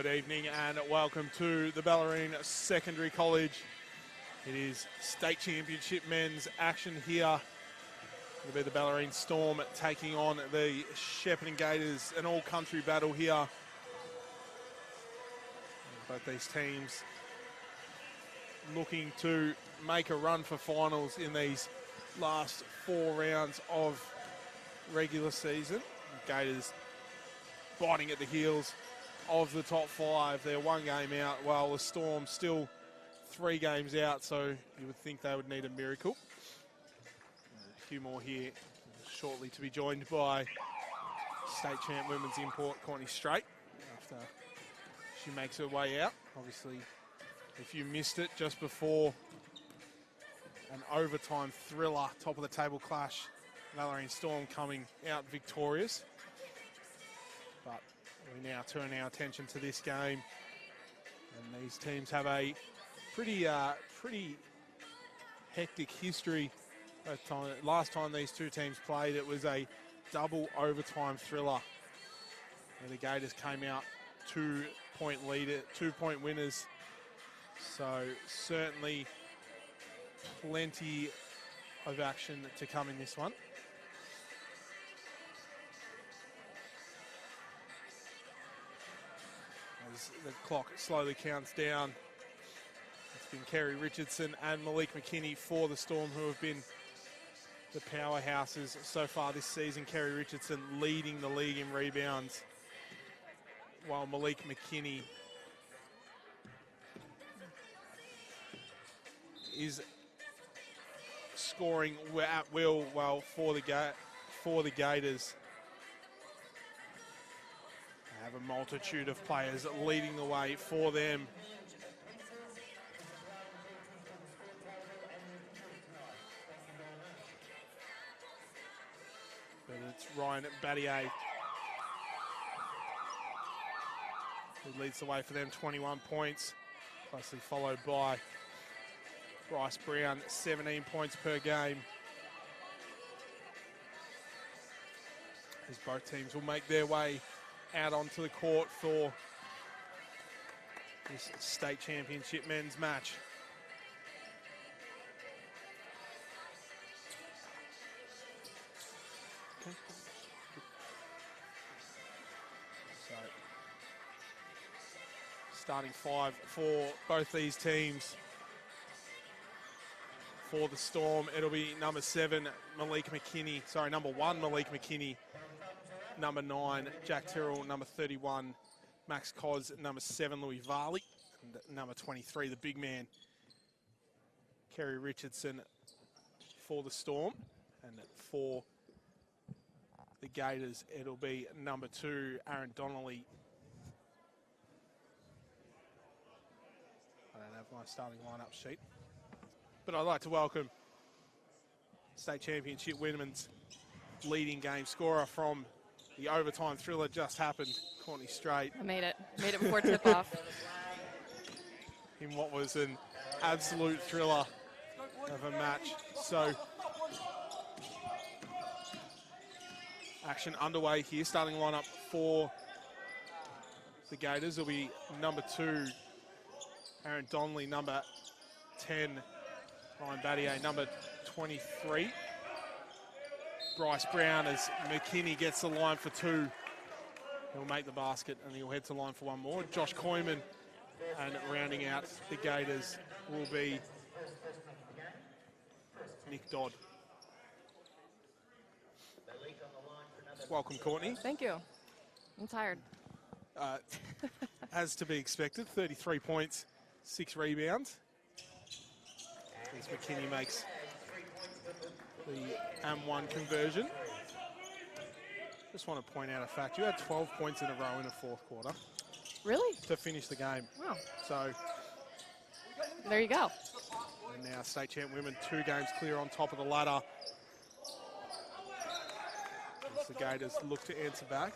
Good evening and welcome to the Bellarine Secondary College. It is state championship men's action here. It'll be the Bellarine Storm taking on the Shepparton Gators, an all-country battle here. Both these teams looking to make a run for finals in these last 4 rounds of regular season. Gators biting at the heels of the top 5. They're 1 game out, while the Storm still 3 games out, so you would think they would need a miracle. A few more here shortly to be joined by state champ women's import Courtney Straight after she makes her way out. Obviously, if you missed it just before an overtime thriller, top of the table clash, Bellarine Storm coming out victorious. But we now turn our attention to this game, and these teams have a pretty hectic history. Last time these 2 teams played, it was a double overtime thriller, where the Gators came out 2-point winners. So certainly plenty of action to come in this one. As the clock slowly counts down, it's been Kerry Richardson and Malik McKinney for the Storm, who have been the powerhouses so far this season. Kerry Richardson leading the league in rebounds, while Malik McKinney is scoring at will, well, for the Gators. They have a multitude of players leading the way for them. But it's Ryan Battier who leads the way for them, 21 points, closely followed by Bryce Brown, 17 points per game. As both teams will make their way out onto the court for this state championship men's match. Okay. So, starting 5 for both these teams. For the Storm, it'll be number 7, Malik McKinney. Sorry, number 1, Malik McKinney. Number 9, Jack Tyrrell. Number 31, Max Cos. Number 7, Louis Varley. And number 23, the big man, Kerry Richardson, for the Storm. And for the Gators, it'll be number 2, Aaron Donnelly. I don't have my starting lineup sheet, but I'd like to welcome state championship women's leading game scorer from the overtime thriller just happened, Courtney Straight. I made it before tip-off. In what was an absolute thriller of a match. So, action underway here. Starting lineup for the Gators will be number 2, Aaron Donnelly. Number 10, Ryan Battier. Number 23, Bryce Brown, as McKinney gets the line for 2. He'll make the basket and he'll head to line for 1 more. Josh Koyman, and rounding out the Gators will be Nick Dodd. Welcome, Courtney. Thank you. I'm tired. As to be expected, 33 points, 6 rebounds. As McKinney makes the M1 conversion. Just want to point out a fact. You had 12 points in a row in the 4th quarter. Really? To finish the game. Wow. So, there you go. And now state champ women 2 games clear on top of the ladder. As the Gators look to answer back.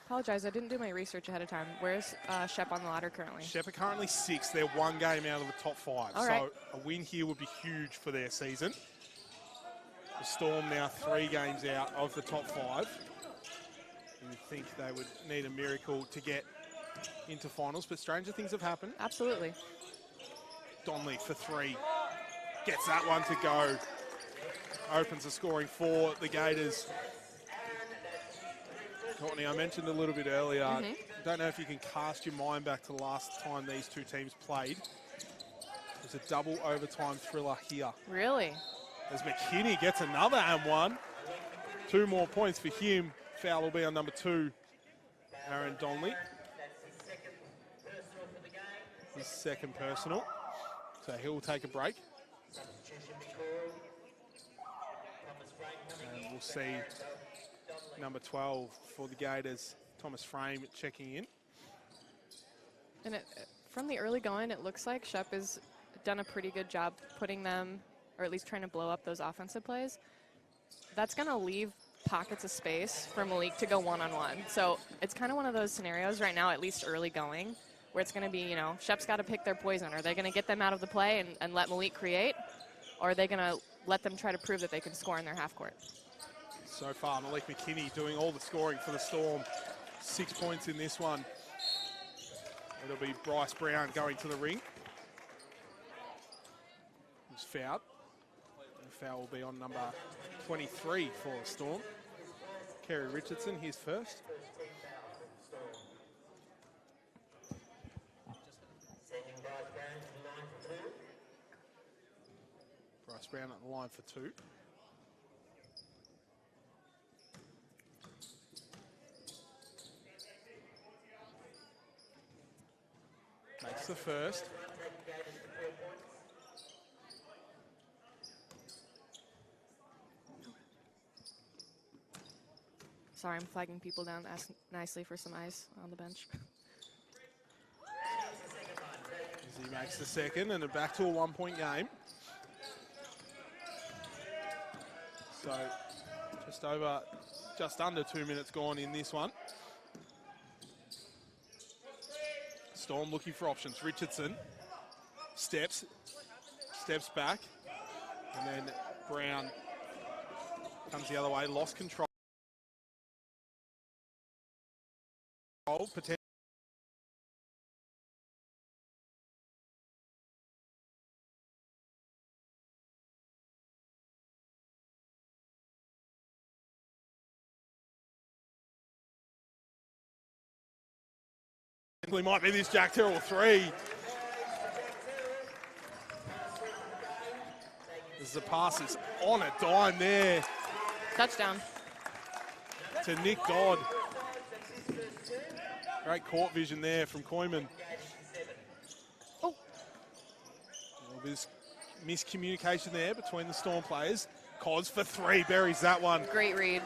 Apologize, I didn't do my research ahead of time. Where's Shep on the ladder currently? Shep are currently 6th. They're 1 game out of the top 5. All so right. A win here would be huge for their season. The Storm now 3 games out of the top 5. You'd think they would need a miracle to get into finals, but stranger things have happened. Absolutely. Donnelly for 3. Gets that one to go. Opens the scoring for the Gators. Courtney, I mentioned a little bit earlier, I don't know if you can cast your mind back to the last time these two teams played. It was a double overtime thriller here. Really? As McKinney gets another and one. 2 more points for him. Foul will be on number 2, Aaron Donnelly. His second personal. So he'll take a break. And we'll see number 12 for the Gators, Thomas Frame, checking in. And from the early going, it looks like Shep has done a pretty good job putting them, or at least trying to blow up those offensive plays. That's going to leave pockets of space for Malik to go one-on-one. So it's kind of one of those scenarios right now, at least early going, where it's going to be, you know, Shep's got to pick their poison. Are they going to get them out of the play and let Malik create? Or are they going to let them try to prove that they can score in their half court? So far, Malik McKinney doing all the scoring for the Storm. 6 points in this one. It'll be Bryce Brown going to the ring. He's fouled. The foul will be on number 23 for the Storm. Kerry Richardson, he's first. Bryce Brown at the line for 2. Makes the first. Sorry, I'm flagging people down. Ask nicely for some ice on the bench. As he makes the second, and back to a 1-point game. So just under 2 minutes gone in this one. Storm looking for options. Richardson steps back, and then Brown comes the other way, lost control. Potentially might be this Jack Terrell 3. As the pass is on a dime there. Touchdown. To Nick Dodd. Great court vision there from Koyman. Oh. There's miscommunication there between the Storm players. Cos for 3, buries that one. Great read.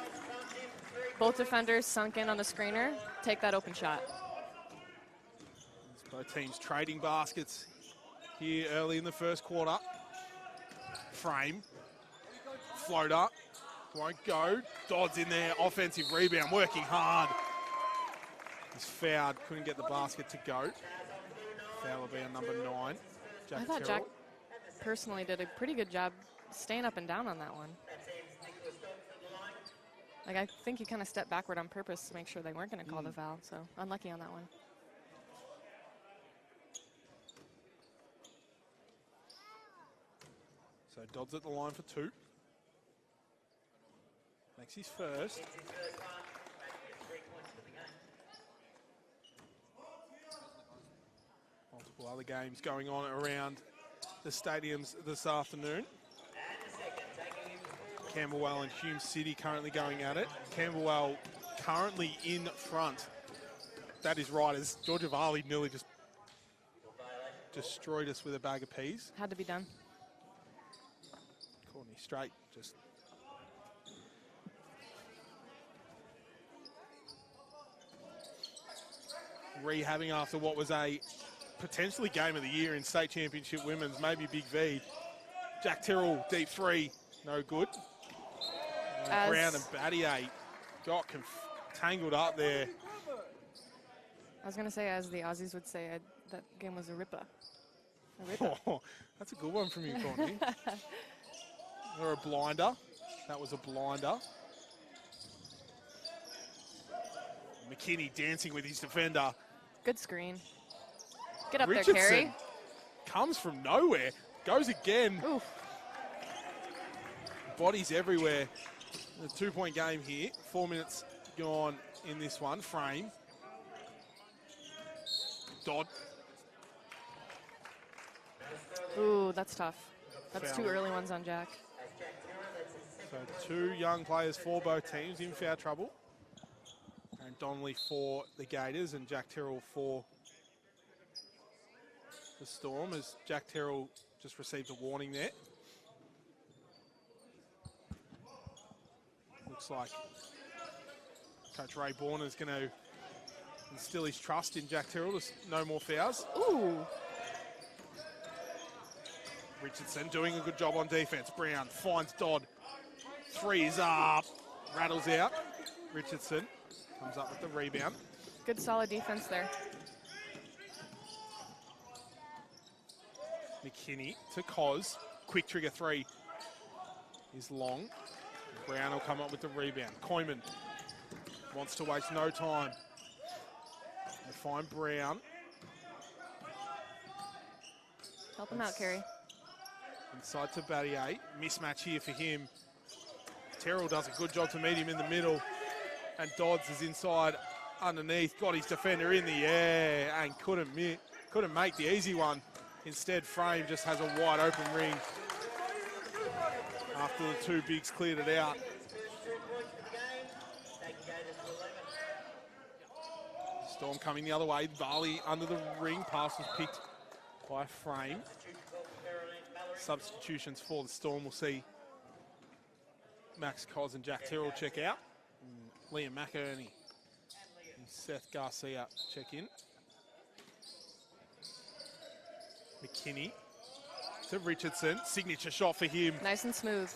Both defenders sunk in on the screener. Take that open shot. Both teams trading baskets here early in the first quarter. Frame. Floater. Won't go. Dodd's in there. Offensive rebound. Working hard. He's fouled. Couldn't get the basket to go. Foul will be on number 9. Jack I thought Terrell. Jack personally did a pretty good job staying up and down on that one. Like, I think he kind of stepped backward on purpose to make sure they weren't going to call the foul. So unlucky on that one. So Dodd's at the line for 2. Makes his first. Multiple other games going on around the stadiums this afternoon. Camberwell and Hume City currently going at it. Camberwell currently in front. That is right, as Georgia Varley nearly just destroyed us with a bag of peas. Had to be done. Courtney Straight just rehabbing after what was a potentially game of the year in state championship women's, maybe Big V. Jack Terrell, deep 3, no good. Brown and Battier got tangled up there. I was going to say, as the Aussies would say, that game was a ripper. A ripper. Oh, that's a good one from you, Courtney. Or a blinder. That was a blinder. McKinney dancing with his defender. Good screen. Get up Richardson there, Carey. comes from nowhere. Goes again. Oof. Bodies everywhere. A 2-point game here. 4 minutes gone in this one. Frame. Dodd. Ooh, that's tough. That's Foul. 2 early ones on Jack. So 2 young players for both teams in foul trouble. And Donnelly for the Gators and Jack Terrell for the Storm, as Jack Terrell just received a warning there. Looks like Coach Ray Bourne is going to instill his trust in Jack Terrell. There's no more fouls. Ooh. Richardson doing a good job on defense. Brown finds Dodd. 3 is up. Rattles out. Richardson comes up with the rebound. Good solid defense there. McKinney to Cos. Quick trigger 3 is long. Brown will come up with the rebound. Koyman wants to waste no time. They find Brown. Help him out, Carey. Inside to Battier. Mismatch here for him. Terrell does a good job to meet him in the middle. And Dodds is inside underneath. Got his defender in the air and couldn't make the easy one. Instead, Frame just has a wide open ring after the 2 bigs cleared it out. Storm coming the other way. Varley under the ring. Pass was picked by Frame. Substitutions for the Storm. We'll see Max Cos and Jack Terrell check out. Liam McInerney and Seth Garcia check in. McKinney to Richardson. Signature shot for him. Nice and smooth.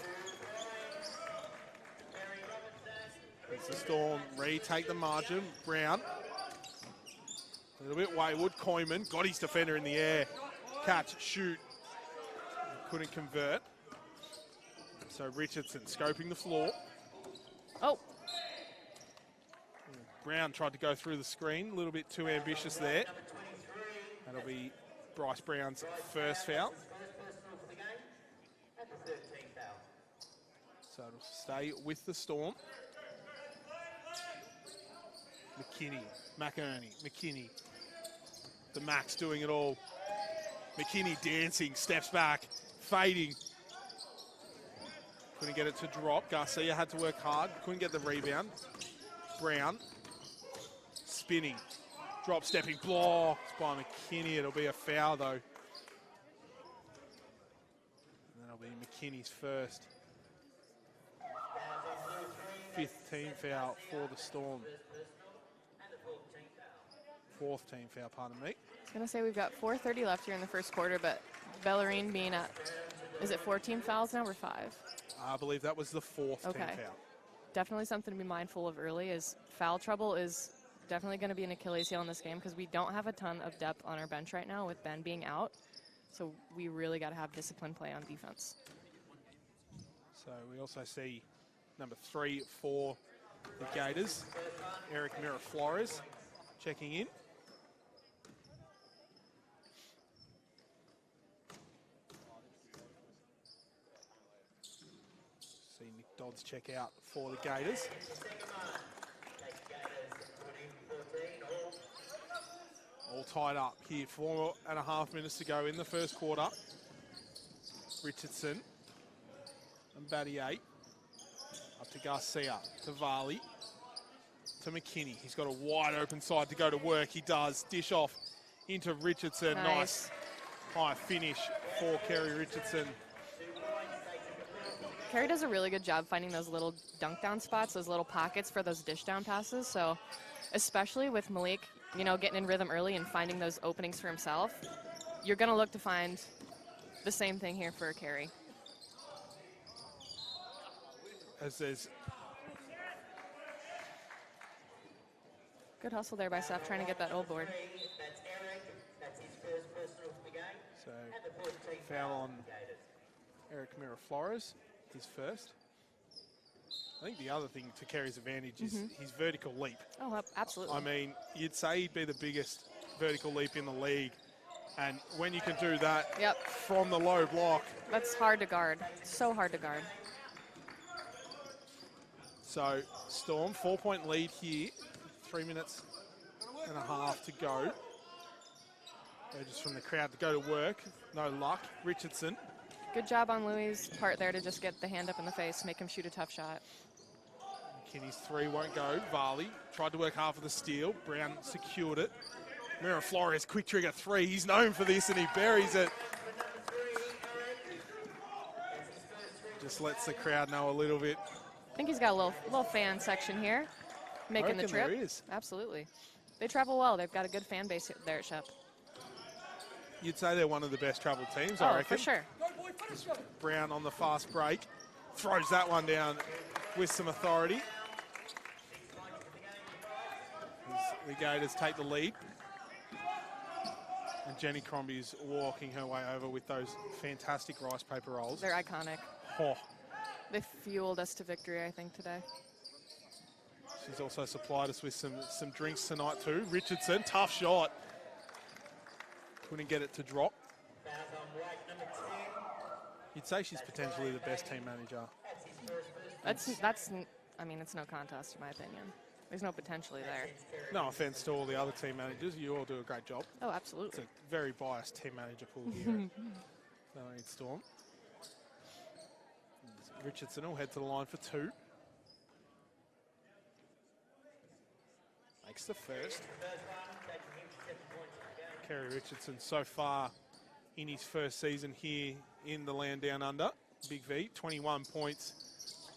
As the Storm retake the margin. Brown. A little bit wayward. Koyman got his defender in the air. Catch, shoot. Couldn't convert. So Richardson scoping the floor. Oh. Brown tried to go through the screen. A little bit too ambitious there. That'll be Bryce Brown's first foul. So it'll stay with the Storm. McKinney, McInerney, McKinney. The Max doing it all. McKinney dancing, steps back, fading. Couldn't get it to drop. Garcia had to work hard, couldn't get the rebound. Brown, spinning, drop stepping, blocked by McKinney. It'll be a foul though. And that'll be McKinney's first. 5th team foul for the Storm. 4th team foul, pardon me. I was going to say we've got 4:30 left here in the first quarter, but Bellarine being at, is it 14 fouls now or 5? I believe that was the 4th team foul. Definitely something to be mindful of early is foul trouble is definitely going to be an Achilles heel in this game because we don't have a ton of depth on our bench right now with Ben being out. So we really got to have disciplined play on defense. So we also see number 3 for the Gators, Eric Miraflores, checking in. See Nick Dodds check out for the Gators. All tied up here, 4.5 minutes to go in the first quarter. Richardson and Battier. Up to Garcia, to Varley, to McKinney. He's got a wide open side to go to work. He does. Dish off into Richardson. Nice high finish for Kerry Richardson. Kerry does a really good job finding those little dunk down spots, those little pockets for those dish down passes. So especially with Malik, you know, getting in rhythm early and finding those openings for himself, you're going to look to find the same thing here for Kerry. As there's good hustle there by Seth trying to get that old board. So foul on Eric Miraflores, his first. I think the other thing to Kerry's advantage is his vertical leap. Oh, absolutely. I mean, you'd say he'd be the biggest vertical leap in the league. And when you can do that from the low block. That's hard to guard. So hard to guard. So, Storm, 4-point lead here. 3 minutes and a half to go. Urges from the crowd to go to work. No luck. Richardson. Good job on Louis' part there to just get the hand up in the face, make him shoot a tough shot. Kinney's three won't go. Varley tried to work half of the steal. Brown secured it. Mira Flores, quick trigger three. He's known for this and he buries it. Just lets the crowd know a little bit. I think he's got a little fan section here, making the trip. There is. Absolutely. They travel well. They've got a good fan base there at Shep. You'd say they're one of the best travel teams, I reckon. For sure. Brown on the fast break. Throws that one down with some authority. The Gators take the lead. And Jenny Crombie's walking her way over with those fantastic rice paper rolls. They're iconic. Oh. They fueled us to victory, I think, today. She's also supplied us with some drinks tonight too. Richardson, tough shot. Couldn't get it to drop. You'd say she's potentially the best team manager. I mean, it's no contest in my opinion. There's no potentially there. No offense to all the other team managers. You all do a great job. Oh, absolutely. It's a very biased team manager pool here. Bellarine Storm. Richardson will head to the line for two. Makes the first. Kerry Richardson so far in his first season here in the land down under. Big V, 21 points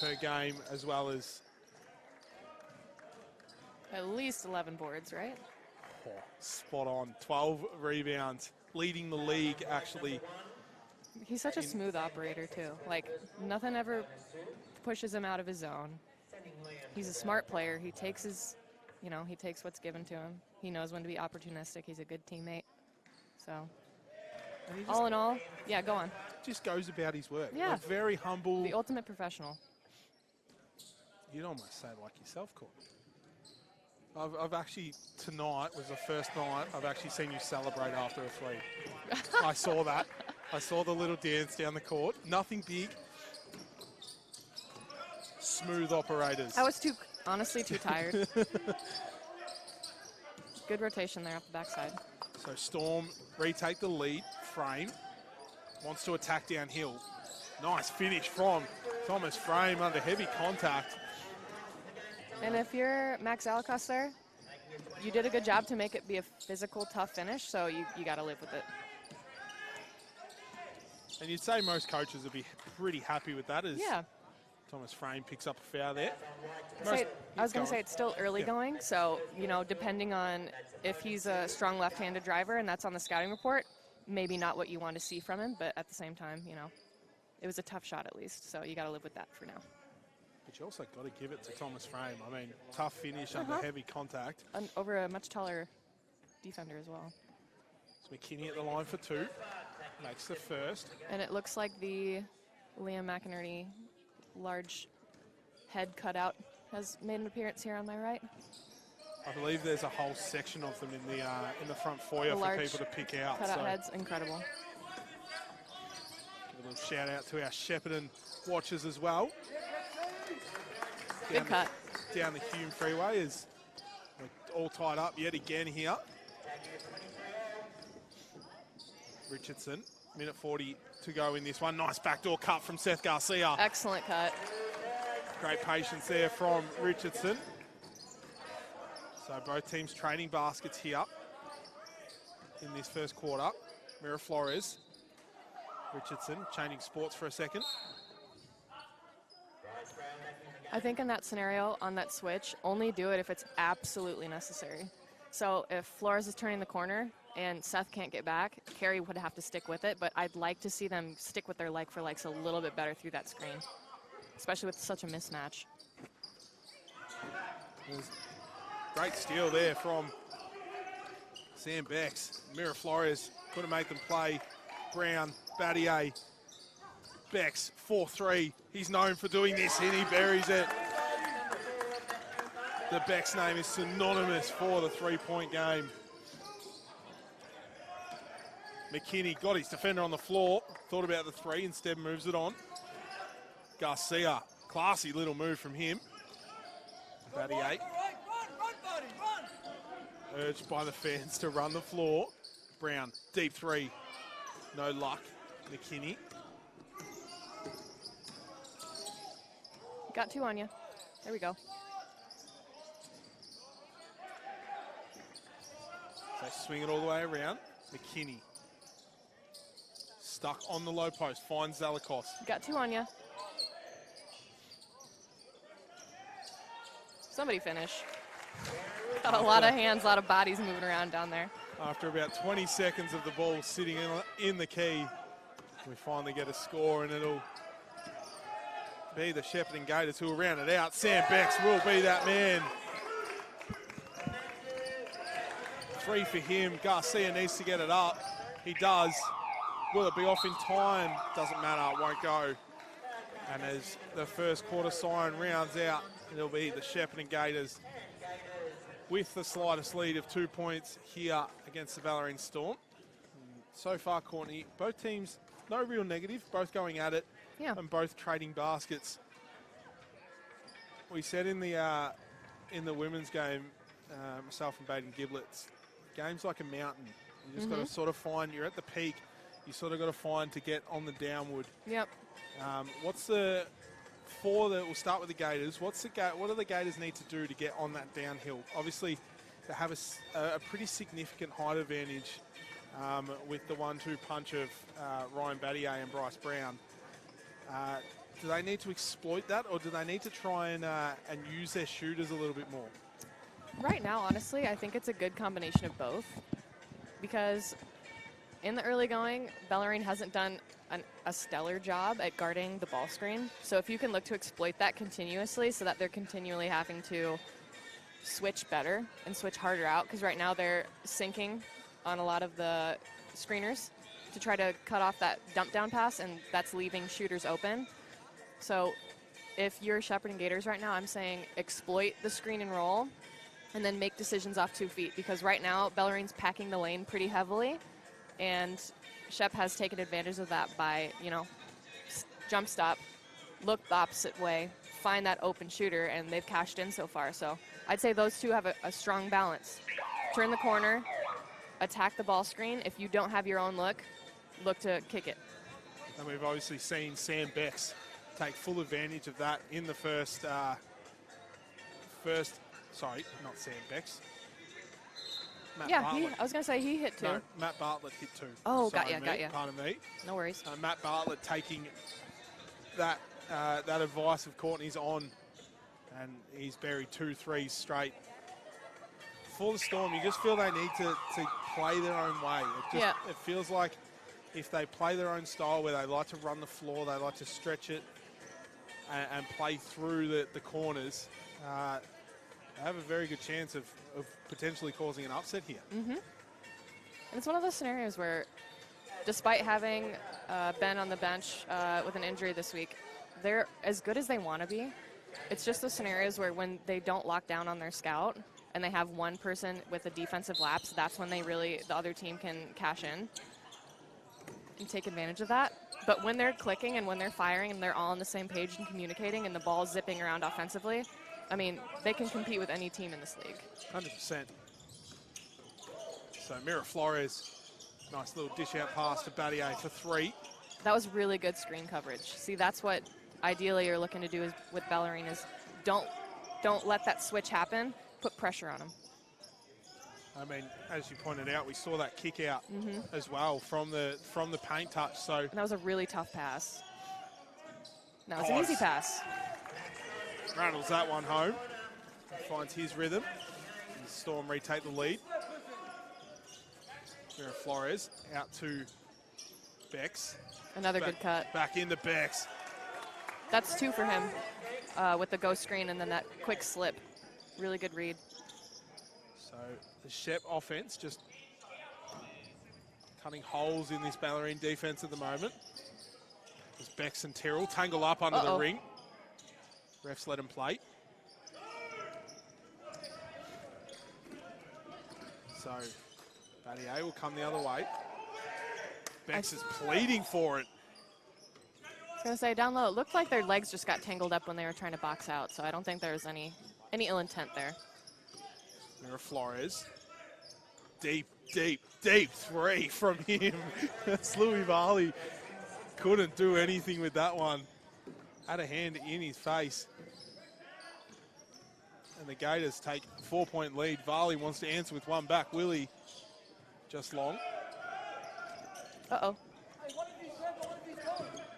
per game, as well as at least 11 boards, right? Oh, spot on. 12 rebounds, leading the league actually. He's such a smooth operator too. Like, nothing ever pushes him out of his zone. He's a smart player. He takes his, he takes what's given to him. He knows when to be opportunistic. He's a good teammate. So, all in all, yeah, go on. Just goes about his work. Yeah. Like, very humble. The ultimate professional. You'd almost say like yourself, Courtney. I've actually, tonight was the first night I've actually seen you celebrate after a three. I saw that. I saw the little dance down the court. Nothing big. Smooth operators. I was honestly too tired. Good rotation there off the backside. So Storm retake the lead. Frame wants to attack downhill. Nice finish from Thomas Frame under heavy contact. And if you're Max Alakas there, you did a good job to make it be a physical, tough finish, so you got to live with it. And you'd say most coaches would be pretty happy with that as Thomas Frame picks up a foul there. I was going to say it's still early going, so, depending on if he's a strong left-handed driver and that's on the scouting report, maybe not what you want to see from him, but at the same time, it was a tough shot at least, so you got to live with that for now. But you also got to give it to Thomas Frame. I mean, tough finish under heavy contact. And over a much taller defender as well. So McKinney at the line for two. Makes the first. And it looks like the Liam McInerney large head cutout has made an appearance here on my right. I believe there's a whole section of them in the front foyer for people to pick out. Cutout heads, incredible. Give a little shout out to our Shepparton watchers as well. Good cut. Down the Hume Freeway is all tied up yet again here. Richardson, minute 40 to go in this one. Nice backdoor cut from Seth Garcia. Excellent cut. Great patience there from Richardson. So both teams trading baskets here in this first quarter. Mira Flores, Richardson changing sports for a second. I think in that scenario, on that switch, only do it if it's absolutely necessary. So if Flores is turning the corner and Seth can't get back, Kerry would have to stick with it, but I'd like to see them stick with their like-for-likes a little bit better through that screen, especially with such a mismatch. Great steal there from Sam Becks. Mira Flores couldn't make them play. Brown, Battier, Bex, 4-3. He's known for doing this, and he buries it. The Bex name is synonymous for the three-point game. McKinney got his defender on the floor, thought about the three, instead moves it on. Garcia, classy little move from him. Batty 8. Urged by the fans to run the floor. Brown, deep three. No luck. McKinney. Got two on you. There we go. So swing it all the way around. McKinney. Stuck on the low post. Finds Zalakos. Got two on you. Somebody finish. Got a lot of hands, a lot of bodies moving around down there. After about 20 seconds of the ball sitting in the key, we finally get a score, and it'll be the Shepparton Gators who will round it out. Sam Bex will be that man. 3 for him. Garcia needs to get it up. He does. Will it be off in time? Doesn't matter, it won't go. And as the first quarter siren rounds out, it'll be the Shepparton Gators with the slightest lead of 2 points here against the Bellarine Storm. So far, Courtney, both teams, no real negative, both going at it, yeah, and both trading baskets. We said in the women's game, myself and Baden Giblets, game's like a mountain. You just got to sort of find, you're at the peak, you sort of got to find to get on the downward. Yep. We'll start with the Gators. What do the Gators need to do to get on that downhill? Obviously, they have a pretty significant height advantage with the 1-2 punch of Ryan Battier and Bryce Brown. Do they need to exploit that, or do they need to try and use their shooters a little bit more? Right now, honestly, I think it's a good combination of both, because in the early going, Bellarine hasn't done a stellar job at guarding the ball screen. So if you can look to exploit that continuously so that they're continually having to switch better and switch harder out, because right now they're sinking on a lot of the screeners to try to cut off that dump down pass, and that's leaving shooters open. So if you're Shepparton Gators right now, I'm saying exploit the screen and roll and then make decisions off 2 feet, because right now Bellarine's packing the lane pretty heavily, and Shep has taken advantage of that by, jump stop, look the opposite way, find that open shooter, and they've cashed in so far. So I'd say those two have a strong balance. Turn the corner, attack the ball screen. If you don't have your own look to kick it. And we've obviously seen Sam Bex take full advantage of that in the first, sorry, not Sam Bex. Matt Bartlett. I was going to say he hit 2. No, Matt Bartlett hit 2. Oh, Sorry, got ya. Pardon me. No worries. Matt Bartlett taking that advice of Courtney's on, and he's buried 2 threes straight. For the Storm, you just feel they need to play their own way. It feels like if they play their own style, where they like to run the floor, they like to stretch it and play through the corners, they have a very good chance of potentially causing an upset here. And it's one of those scenarios where, despite having Ben on the bench with an injury this week, they're as good as they want to be. It's just those scenarios where when they don't lock down on their scout and they have one person with a defensive lapse, that's when the other team can cash in and take advantage of that. But when they're clicking and when they're firing and they're all on the same page and communicating and the ball's zipping around offensively, I mean, they can compete with any team in this league. 100%. So Mira Flores, nice little dish out pass to Battier for 3. That was really good screen coverage. See, that's what ideally you're looking to do is with Bellarine is don't let that switch happen. Put pressure on them. I mean, as you pointed out, we saw that kick out as well from the paint touch. So and that was a really tough pass. That was an easy pass. Rattles that one home. Finds his rhythm. And the Storm retake the lead. Mira Flores out to Bex. Another good cut. Back into Bex. That's 2 for him with the ghost screen and then that quick slip. Really good read. So the Shep offense just cutting holes in this Bellarine defense at the moment. As Bex and Terrell tangle up under the ring. Refs let him play. So, Battier will come the other way. Bex is pleading for it. I was going to say, down low, it looked like their legs just got tangled up when they were trying to box out, so I don't think there was any ill intent there. Mira Flores. Deep three from him. That's Louis Varley. Couldn't do anything with that one. Had a hand in his face. And the Gators take a 4-point lead. Varley wants to answer with one back. Willie just long. Uh-oh.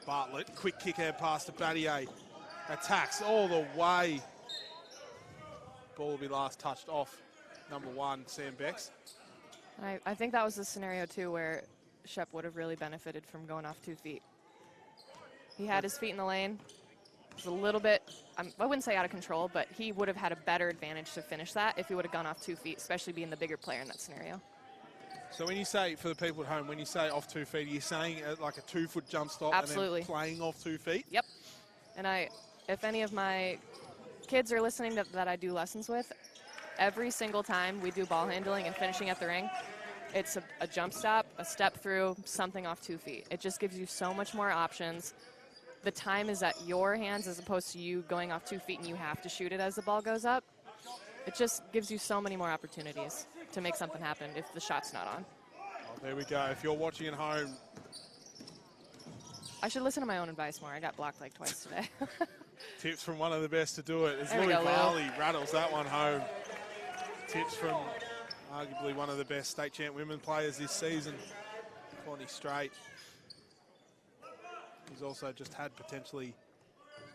Bartlett, quick kick out pass to Battier. Attacks all the way. Ball will be last touched off. Number 1, Sam Bex. I think that was the scenario, too, where Shep would have really benefited from going off 2 feet. He had his feet in the lane. It was a little bit, I wouldn't say out of control, but he would have had a better advantage to finish that if he would have gone off 2 feet, especially being the bigger player in that scenario. So when you say, for the people at home, when you say off 2 feet, are you saying like a 2-foot jump stop? Absolutely. And then playing off 2 feet? Yep. And if any of my kids are listening that I do lessons with, every single time we do ball handling and finishing at the ring, it's a jump stop, a step through, something off 2 feet. It just gives you so much more options. The time is at your hands as opposed to you going off 2 feet and you have to shoot it as the ball goes up. It just gives you so many more opportunities to make something happen if the shot's not on. Oh, there we go. If you're watching at home. I should listen to my own advice more. I got blocked like twice today. Tips from one of the best to do it. As There we Louis go, Lou. Varley rattles that one home. Tips from arguably one of the best state champ women players this season, Connie Strait. Who's also just had potentially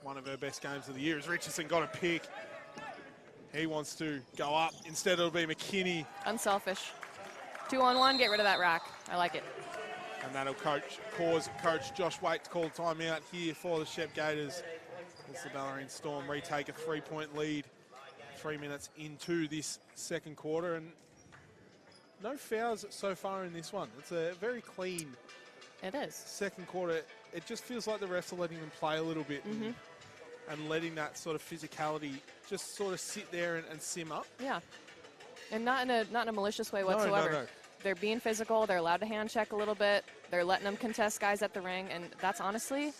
one of her best games of the year. As Richardson got a pick. He wants to go up. Instead, it'll be McKinney. Unselfish. 2-on-1, get rid of that rack. I like it. And that'll cause Coach Josh Waite to call a timeout here for the Shep Gators. As the Bellarine Storm retake a 3-point lead 3 minutes into this second quarter. And no fouls so far in this one. It's a very clean It is. second quarter. It just feels like the refs are letting them play a little bit and letting that sort of physicality just sort of sit there and simmer. Yeah. And not in a malicious way whatsoever. No. They're being physical. They're allowed to hand check a little bit. They're letting them contest guys at the ring. And that's honestly,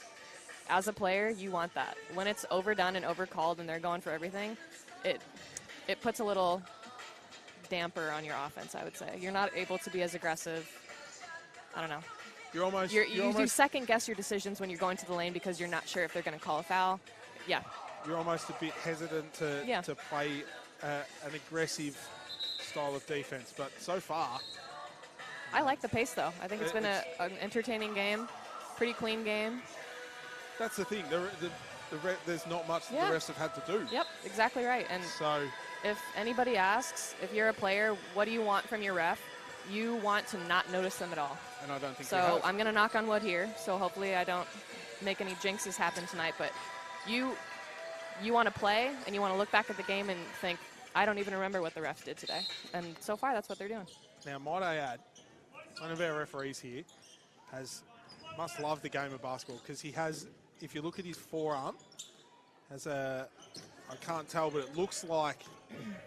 as a player, you want that. When it's overdone and overcalled and they're going for everything, it puts a little damper on your offense, I would say. You're not able to be as aggressive. I don't know. You do second guess your decisions when you're going to the lane because you're not sure if they're going to call a foul. Yeah. You're almost a bit hesitant to play an aggressive style of defense. But so far, I like the pace, though. I think it's been an entertaining game, pretty clean game. That's the thing. There's not much that the refs have had to do. Yep, exactly right. And so, if anybody asks, if you're a player, what do you want from your ref? You want to not notice them at all. And I don't think so. I'm going to knock on wood here. So hopefully I don't make any jinxes happen tonight. But you want to play and you want to look back at the game and think, I don't even remember what the refs did today. And so far, that's what they're doing. Now, might I add, one of our referees here must love the game of basketball because he has, if you look at his forearm, I can't tell, but it looks like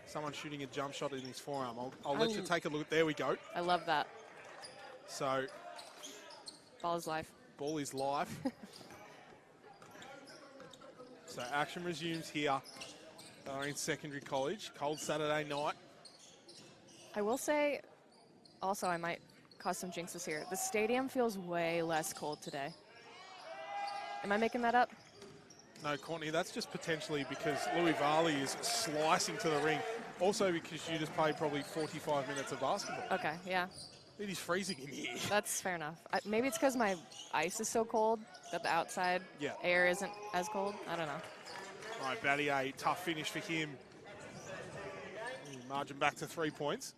someone shooting a jump shot in his forearm. I'll let you take a look. There we go. I love that. So, ball is life. Ball is life. So action resumes here. Bellarine Secondary College. Cold Saturday night. I will say, also I might cause some jinxes here. The stadium feels way less cold today. Am I making that up? No, Courtney, that's just potentially because Louis Varley is slicing to the ring. Also because you just played probably 45 minutes of basketball. Okay, yeah. It is freezing in here. That's fair enough. Maybe it's because my ice is so cold that the outside air isn't as cold. I don't know. All right, Battier, tough finish for him. Margin back to 3 points.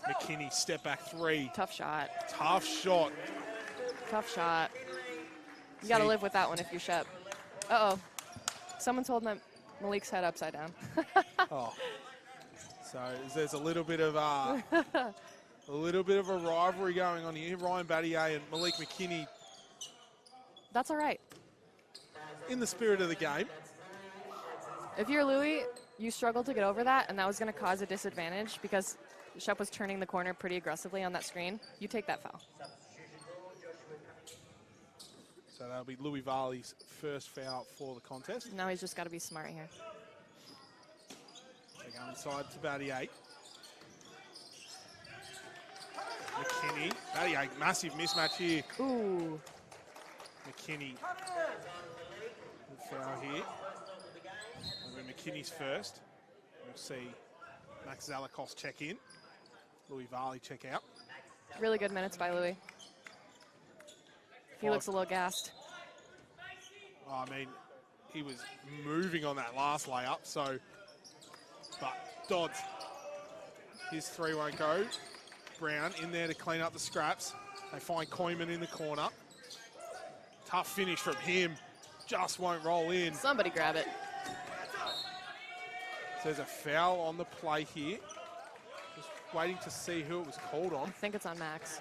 McKinney, step back three. Tough shot. Tough shot. Tough shot. You got to live with that one if you're Shep. Uh-oh. Someone's holding Malik's head upside down. Oh. So there's a little bit of A little bit of a rivalry going on here. Ryan Battier and Malik McKinney. That's all right. In the spirit of the game. If you're Louis, you struggled to get over that, and that was going to cause a disadvantage because Shep was turning the corner pretty aggressively on that screen. You take that foul. So that'll be Louis Varley's first foul for the contest. Now he's just got to be smart here. They go inside to Battier. McKinney. Battier, massive mismatch here. Ooh. McKinney. Good foul here. And then McKinney's first. We'll see Max Zalakos check in. Louis Varley check out. Really good minutes by Louis. He looks a little gassed. Oh, I mean, he was moving on that last layup, so. But Dodds, his three won't go. Brown in there to clean up the scraps. They find Koyman in the corner. Tough finish from him. Just won't roll in. Somebody grab it. So there's a foul on the play here. Just waiting to see who it was called on. I think it's on Max.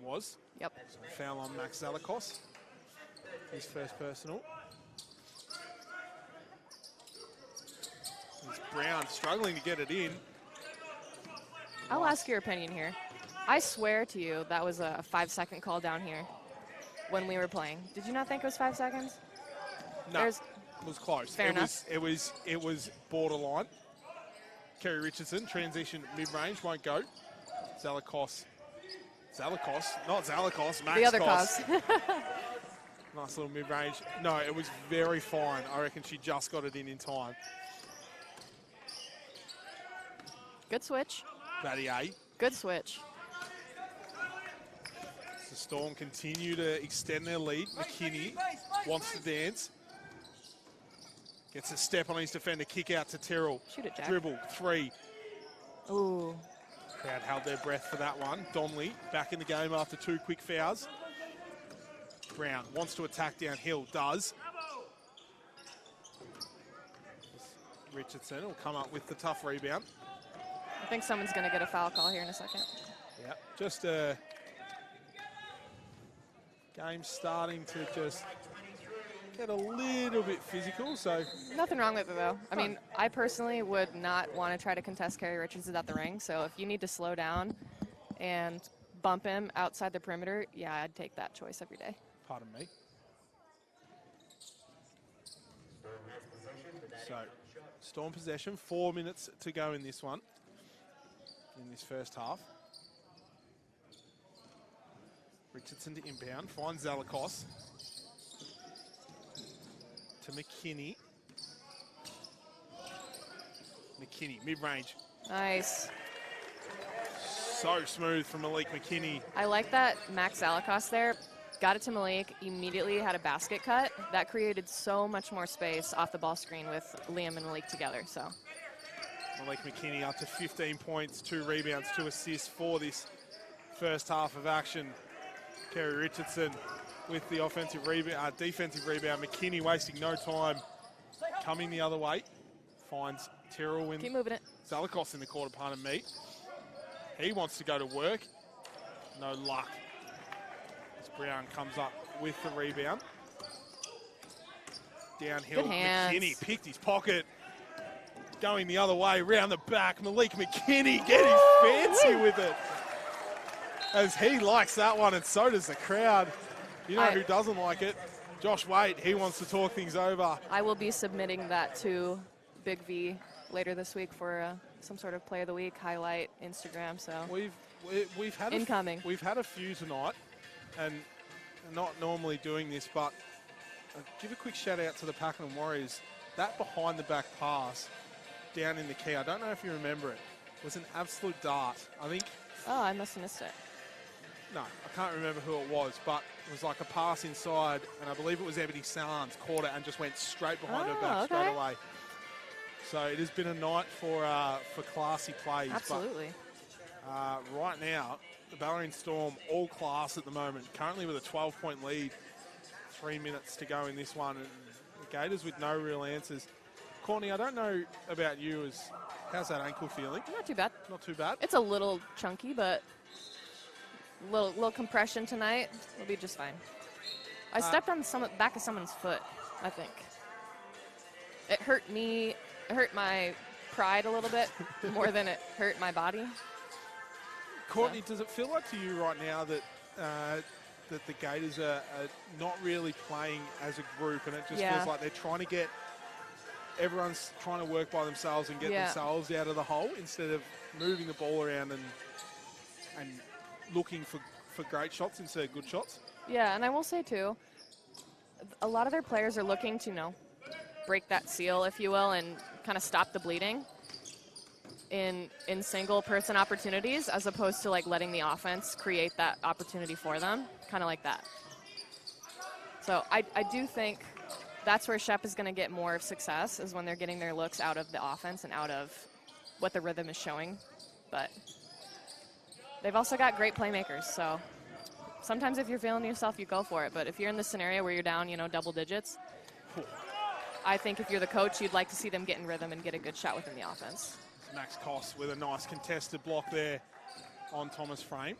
Was. Yep. So foul on Max Zalakos. His first personal. There's Brown struggling to get it in. I'll ask your opinion here. I swear to you that was a 5-second call down here when we were playing. Did you not think it was 5 seconds? No, it was close. Fair enough. It was borderline. Kerry Richardson, transition mid-range, won't go. Zalakos, not Zalakos, Max The other Kos. cause. Nice little mid-range. No, it was very fine. I reckon she just got it in time. Good switch. Battier. Good switch. The Storm continue to extend their lead. McKinney wants to dance. Gets a step on his defender, kick out to Terrell. Shoot it, Jack. Dribble, three. Ooh. Crowd held their breath for that one. Donnelly back in the game after 2 quick fouls. Brown wants to attack downhill, does. Richardson will come up with the tough rebound. I think someone's going to get a foul call here in a second. Yeah, just a game starting to just get a little bit physical, so. Nothing wrong with it, though. I mean, I personally would not want to try to contest Kerry Richardson at the ring, so if you need to slow down and bump him outside the perimeter, yeah, I'd take that choice every day. Pardon me. So, Storm possession, 4 minutes to go in this one, in this first half. Richardson to inbound, finds Zalakos. To McKinney. McKinney, mid-range. Nice. So smooth from Malik McKinney. I like that Max Zalakos there. Got it to Malik, immediately had a basket cut. That created so much more space off the ball screen with Liam and Malik together, so. Malik McKinney up to 15 points, 2 rebounds, 2 assists for this first half of action. Kerry Richardson with the offensive rebound, defensive rebound. McKinney wasting no time, coming the other way. Finds Terrell in. Keep moving it. Zalakos in the quarter, pardon me. He wants to go to work. No luck. As Brown comes up with the rebound. Downhill, Good hands. McKinney picked his pocket. Going the other way, round the back. Malik McKinney getting fancy with it. As he likes that one, and so does the crowd. You know who doesn't like it? Josh Waite, he wants to talk things over. I will be submitting that to BigV later this week for some sort of play of the week highlight Instagram. So We've had incoming. We've had a few tonight, and not normally doing this, but give a quick shout out to the Pakenham Warriors. That behind the back pass down in the key, I don't know if you remember it, was an absolute dart. I think. Oh, I must have missed it. No, I can't remember who it was, but it was like a pass inside, and I believe it was Ebony Sands caught it and just went straight behind her back straight away. So it has been a night for classy plays. Absolutely. But right now, the Bellarine Storm all class at the moment, currently with a 12-point lead. 3 minutes to go in this one, and the Gators with no real answers. Courtney, I don't know about you as How's that ankle feeling? Not too bad. Not too bad. It's a little chunky, but little compression tonight. It'll be just fine. I stepped on back of someone's foot, I think. It hurt me. It hurt my pride a little bit more than it hurt my body. Courtney, does it feel like to you right now that that the Gators are not really playing as a group, and it just feels like they're trying to get everyone's trying to work by themselves and get themselves out of the hole instead of moving the ball around and looking for great shots instead of good shots? Yeah, and I will say too, a lot of their players are looking to, break that seal, if you will, and kind of stop the bleeding in single person opportunities, as opposed to like letting the offense create that opportunity for them, kind of like that. So I do think that's where Shep is going to get more of success, is when they're getting their looks out of the offense and out of what the rhythm is showing. But they've also got great playmakers, so sometimes if you're feeling yourself, you go for it. But if you're in this scenario where you're down, double digits, I think if you're the coach, you'd like to see them get in rhythm and get a good shot within the offense. Max Koss with a nice contested block there on Thomas Frame.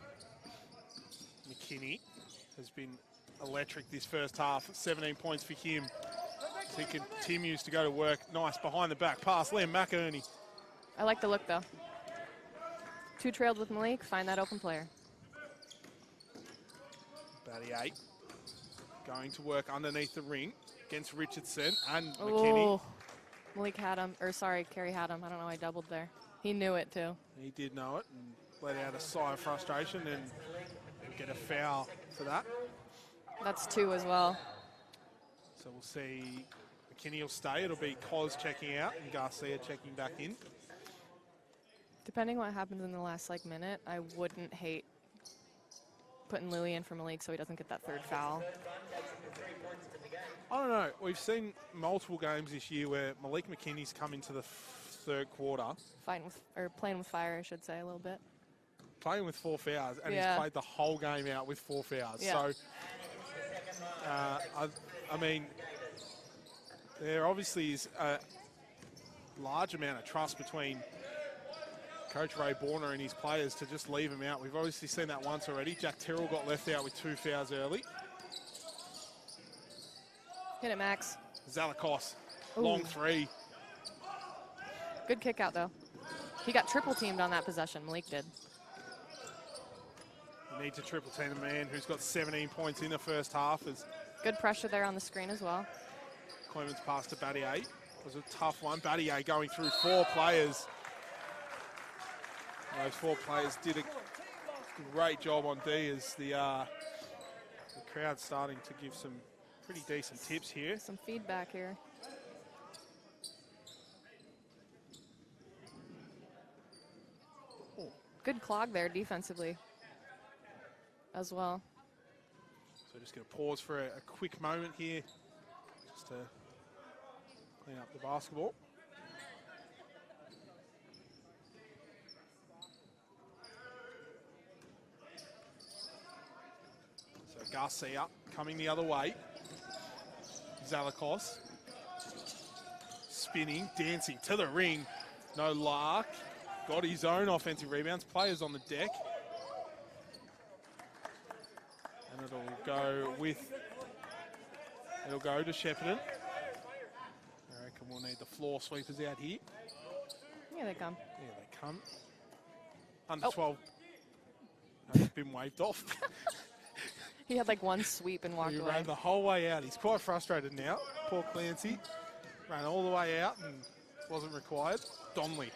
McKinney has been electric this first half. 17 points for him. He continues to go to work. Nice behind the back pass. Liam McInerney. I like the look, though. 2 trailed with Malik. Find that open player. Batty 8 going to work underneath the ring against Richardson and McKinney. Malik had him, Kerry had him. I don't know, I doubled there. He knew it too. He did know it and let out a sigh of frustration and get a foul for that. That's 2 as well. So we'll see McKinney will stay. It'll be Cos checking out and Garcia checking back in. Depending what happens in the last minute, I wouldn't hate putting Louis in for Malik so he doesn't get that 3rd foul. I don't know. We've seen multiple games this year where Malik McKinney's come into the 3rd quarter. Playing with fire, I should say, a little bit. Playing with 4 fouls, and he's played the whole game out with 4 fouls. Yeah. So, I mean, there obviously is a large amount of trust between Coach Ray Borner and his players to just leave him out. We've obviously seen that once already. Jack Terrell got left out with 2 fouls early. Hit it, Max. Zalakos, long 3. Good kick out, though. He got triple teamed on that possession. Malik did. You need to triple team the man who's got 17 points in the first half. Good pressure there on the screen as well. Clemens pass to Battier. Was a tough one. Battier going through 4 players. Those 4 players did a great job on D as the crowd's starting to give some pretty decent tips here. Some feedback here. Good clog there defensively as well. So just going to pause for a quick moment here just to clean up the basketball. So Garcia coming the other way. Zalakos spinning, dancing to the ring. No luck. Got his own offensive rebounds. Players on the deck. And it'll go to Shepparton. I reckon we'll need the floor sweepers out here. Here they come. Here they come. Under 12. That's been waved off. He had 1 sweep and walked He away. ran the whole way out. He's quite frustrated now. Poor Clancy. Ran all the way out and wasn't required. Donnelly.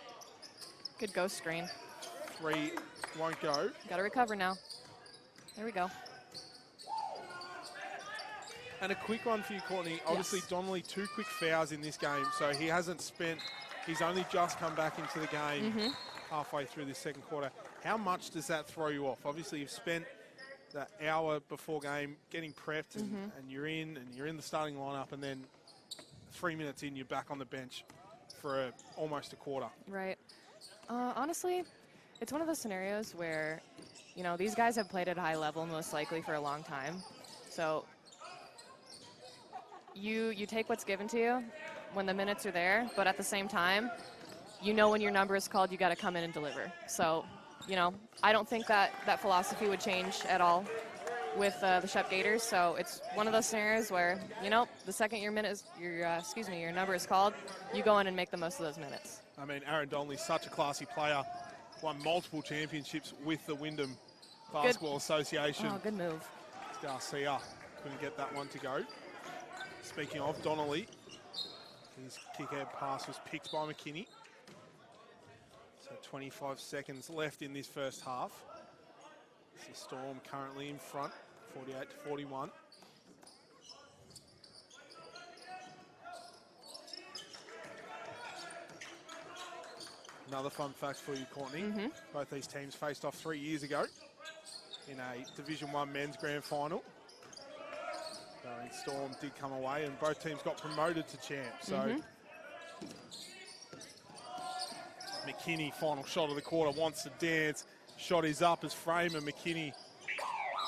Good ghost screen. 3 won't go. Got to recover now. There we go. And a quick one for you, Courtney. Obviously, Yes. Donnelly, 2 quick fouls in this game, so he hasn't spent. He's only just come back into the game halfway through this 2nd quarter. How much does that throw you off? Obviously, you've spent that hour before game getting prepped, and you're in the starting lineup, and then 3 minutes in, you're back on the bench for almost a quarter. Right. Honestly, it's one of those scenarios where, these guys have played at a high level most likely for a long time. So you take what's given to you when the minutes are there, but at the same time, you know when your number is called, you got to come in and deliver. So, you know, I don't think that philosophy would change at all with the Shep Gators. So it's one of those scenarios where, you know, the second your number is called, you go in and make the most of those minutes. I mean, Aaron Donnelly's such a classy player. Won multiple championships with the Wyndham Basketball Association. Oh, good move. Garcia couldn't get that one to go. Speaking of Donnelly, his kick-out pass was picked by McKinney. So 25 seconds left in this first half. The Storm currently in front, 48-41. Another fun fact for you, Courtney. Both these teams faced off 3 years ago in a Division 1 men's grand final. Bellarine Storm did come away and both teams got promoted to champ. So McKinney, final shot of the quarter, wants to dance. Shot is up as Frame and McKinney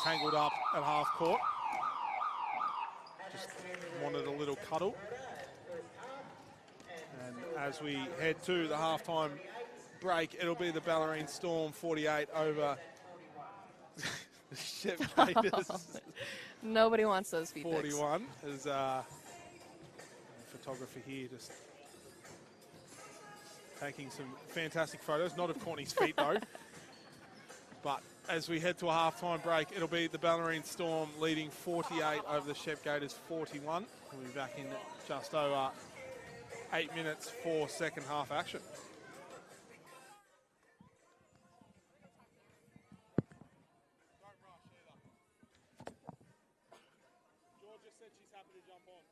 tangled up at half court. Just wanted a little cuddle. And as we head to the halftime break, it'll be the Bellarine Storm 48 over the Shep Gators. Nobody wants those feet 41 as photographer here just taking some fantastic photos. Not of Courtney's feet though. But as we head to a halftime break, it'll be the Bellarine Storm leading 48 over the Shep Gators 41. We'll be back in just over 8 minutes for second half action. Georgia said she's happy to jump on.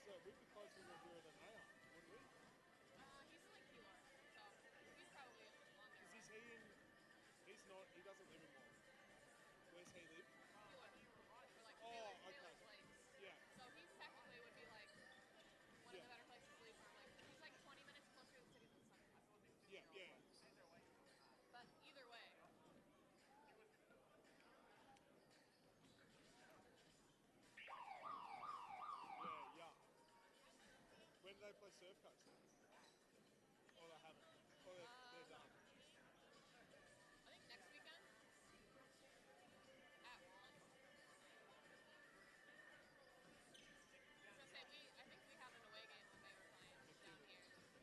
we'd be closer to Revere than they are, wouldn't we? He's in like Keeler, so he's probably on there. Is he in? He's not. He doesn't live in Wally. Where's he live? Keeler, or like Oh, Taylor's okay. Lakes. Yeah. So he technically would be like one of the better places to leave from. Like he's like 20 minutes closer to the city than Sunnyvale. Yeah, yeah. But either way. Yeah. When do they play Surf Coast? Or they haven't? Or they're done? I think next weekend at Wally. I was gonna say I think we had an away game when they were playing down here.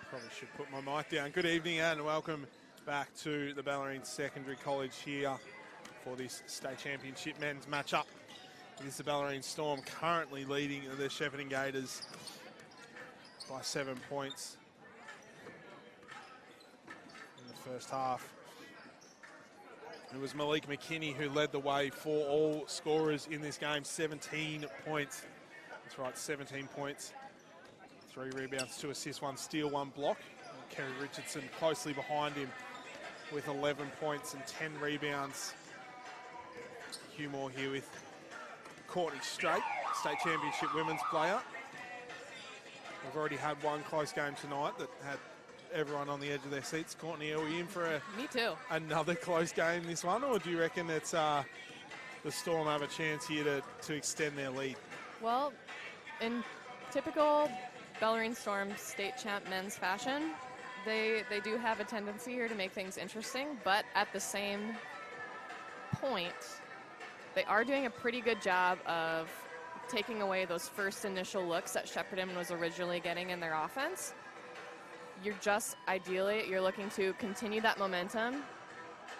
Probably should put my mic down. Good evening and welcome back to the Bellarine Secondary College here for this state championship men's matchup. It is the Bellarine Storm currently leading the Shepparton Gators by 7 points in the first half. It was Malik McKinney who led the way for all scorers in this game, 17 points. That's right, 17 points. 3 rebounds, 2 assists, 1 steal, 1 block. And Kerry Richardson closely behind him with 11 points and 10 rebounds. Hugh Moore here with Courtney Strait, state championship women's player. We've already had one close game tonight that had everyone on the edge of their seats. Courtney, are we in for Me too. another close game this one, or do you reckon it's the Storm have a chance here to extend their lead? Well, in typical Bellarine Storm state champ men's fashion, they do have a tendency here to make things interesting, but at the same point, they are doing a pretty good job of taking away those first initial looks that Shepparton was originally getting in their offense. You're looking to continue that momentum,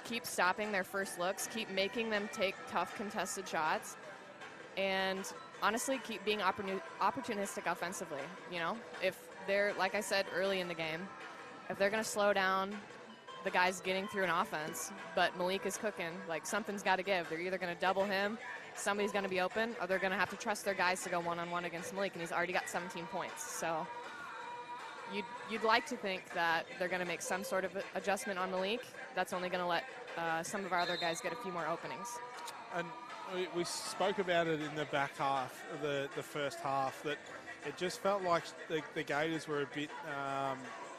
keep stopping their first looks, keep making them take tough contested shots, and honestly, keep being opportunistic offensively. You know, if they're, like I said early in the game, if they're going to slow down the guys getting through an offense, but Malik is cooking, like something's got to give. They're either going to double him, somebody's going to be open, or they're going to have to trust their guys to go one-on-one against Malik, and he's already got 17 points. So you'd like to think that they're going to make some sort of adjustment on Malik. That's only going to let some of our other guys get a few more openings. And we spoke about it in the back half, the first half, that it just felt like the Gators were a bit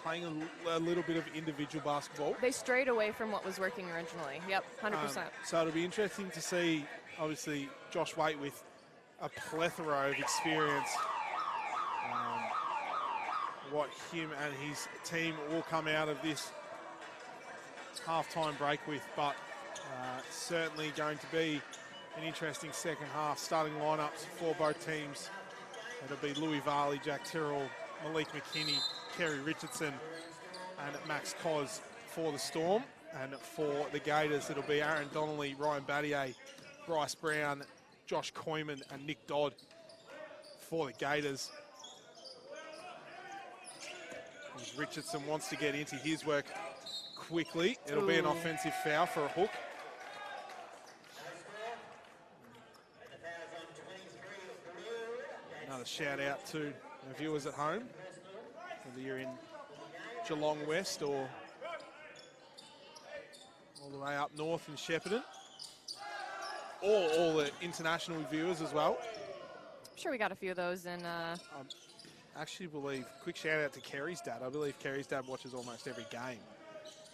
playing a little bit of individual basketball. They strayed away from what was working originally. Yep, 100%. So it'll be interesting to see, obviously, Josh Waite with a plethora of experience, what him and his team will come out of this halftime break with, but certainly going to be an interesting second half. Starting lineups for both teams. It'll be Louis Varley, Jack Tyrrell, Malik McKinney, Kerry Richardson, and Max Cos for the Storm. And for the Gators, it'll be Aaron Donnelly, Ryan Battier, Bryce Brown, Josh Koyman, and Nick Dodd for the Gators. As Richardson wants to get into his work quickly. It'll be an offensive foul for a hook. Another shout out to the viewers at home, whether you're in Geelong West or all the way up north in Shepparton, or all the international viewers as well. I'm sure we got a few of those in. Actually believe, quick shout out to Kerry's dad. I believe Kerry's dad watches almost every game.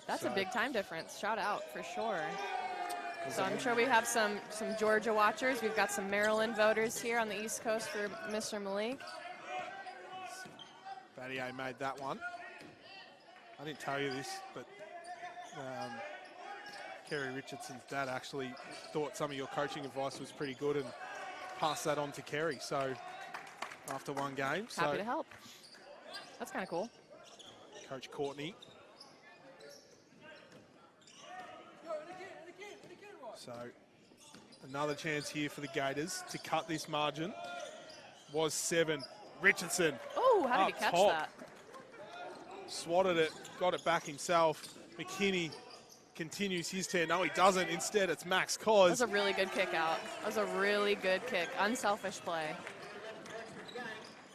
That's a big time difference. Shout out for sure. So I'm sure we have some Georgia watchers. We've got some Maryland voters here on the East Coast for Mr. Malik. Battier made that one. I didn't tell you this, but Kerry Richardson's dad actually thought some of your coaching advice was pretty good and passed that on to Kerry. So after one game. Happy to help. That's kind of cool. Coach Courtney. So another chance here for the Gators to cut this margin. Was 7. Richardson. Oh, how did he up catch top. that? Swatted it, got it back himself. McKinney continues his turn. No, he doesn't. Instead, it's Max That Cos. was a really good kick out. That was a really good kick. Unselfish play.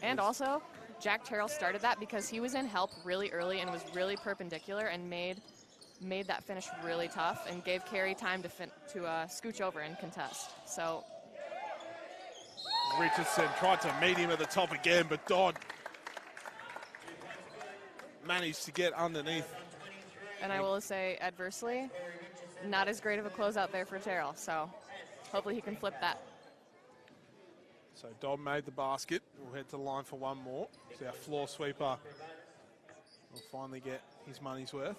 And also, Jack Terrell started that because he was in help really early and was really perpendicular and made that finish really tough and gave Carey time to scooch over and contest. So Richardson tried to meet him at the top again, but Dodd managed to get underneath. And I will say, adversely, not as great of a closeout there for Terrell. So hopefully he can flip that. So Dodd made the basket. We'll head to the line for one more. So our floor sweeper will finally get his money's worth.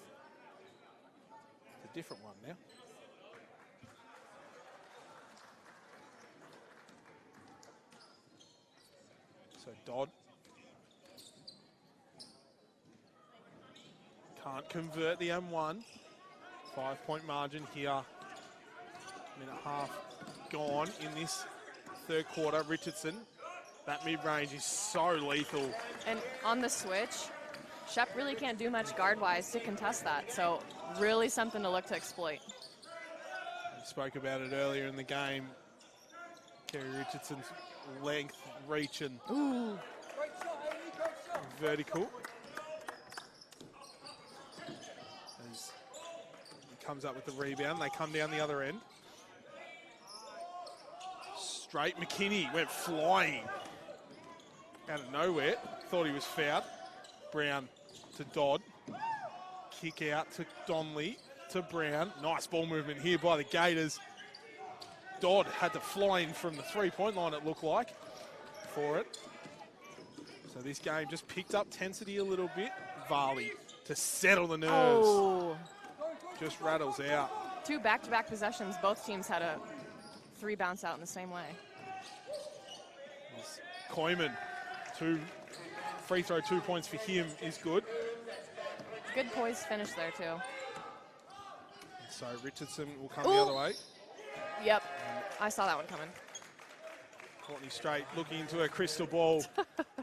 It's a different one now. So Dodd can't convert the M1. 5-point margin here. Minute half gone in this third quarter. Richardson, that mid-range is so lethal. And on the switch, Shep really can't do much guard-wise to contest that. So really something to look to exploit. We spoke about it earlier in the game. Kerry Richardson's length, reach, and vertical. As he comes up with the rebound, they come down the other end. Straight, McKinney went flying out of nowhere. Thought he was fouled. Brown to Dodd. Kick out to Donnelly to Brown. Nice ball movement here by the Gators. Dodd had to fly in from the three-point line, it looked like, for it. So this game just picked up tensity a little bit. Varley to settle the nerves. Oh. Just rattles out. 2 back-to-back possessions. Both teams had a 3 bounce out in the same way. Koyman, free throw 2 points for him is good. Good poised finish there, too. So Richardson will come the other way. Yep, I saw that one coming. Courtney Straight looking into her crystal ball,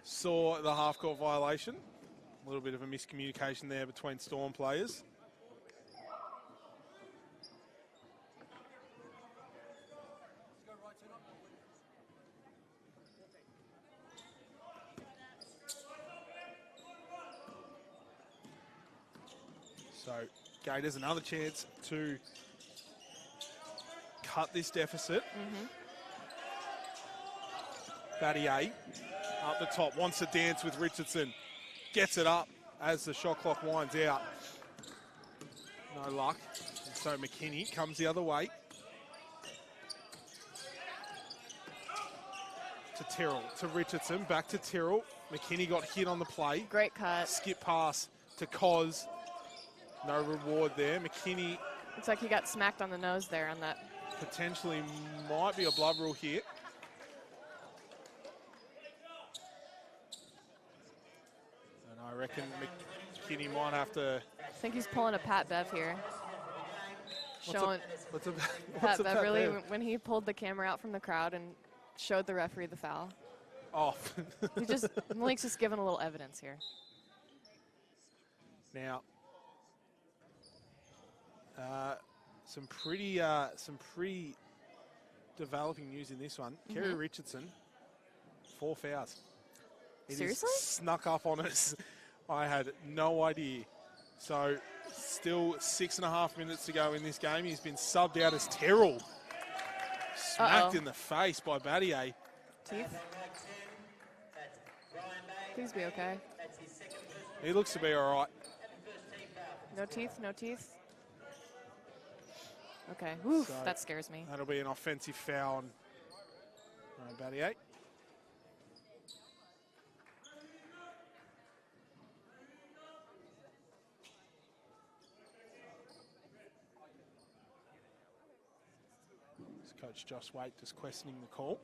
saw the half-court violation. A little bit of a miscommunication there between Storm players. So Gators another chance to cut this deficit. Battier up the top, wants to dance with Richardson. Gets it up as the shot clock winds out. No luck. And so McKinney comes the other way. To Terrell, to Richardson, back to Terrell. McKinney got hit on the play. Great cut. Skip pass to Cos. No reward there. McKinney Looks like he got smacked on the nose there on that. potentially might be a blood rule here. And I reckon McKinney might have to... I think he's pulling a Pat Bev here. Showing What's a Pat Beverly Bev? when he pulled the camera out from the crowd and showed the referee the foul. Oh. Malik's just giving a little evidence here. Now, some pretty developing news in this one. Kerry Richardson, 4 fouls. It Seriously? Snuck up on us. I had no idea. So, still 6.5 minutes to go in this game. He's been subbed out as Terrell. Smacked in the face by Battier. Teeth? Please be okay. He looks to be all right. No teeth, no teeth. Okay, whew, So that scares me. That'll be an offensive foul on Battier. Coach Josh Waite just questioning the call.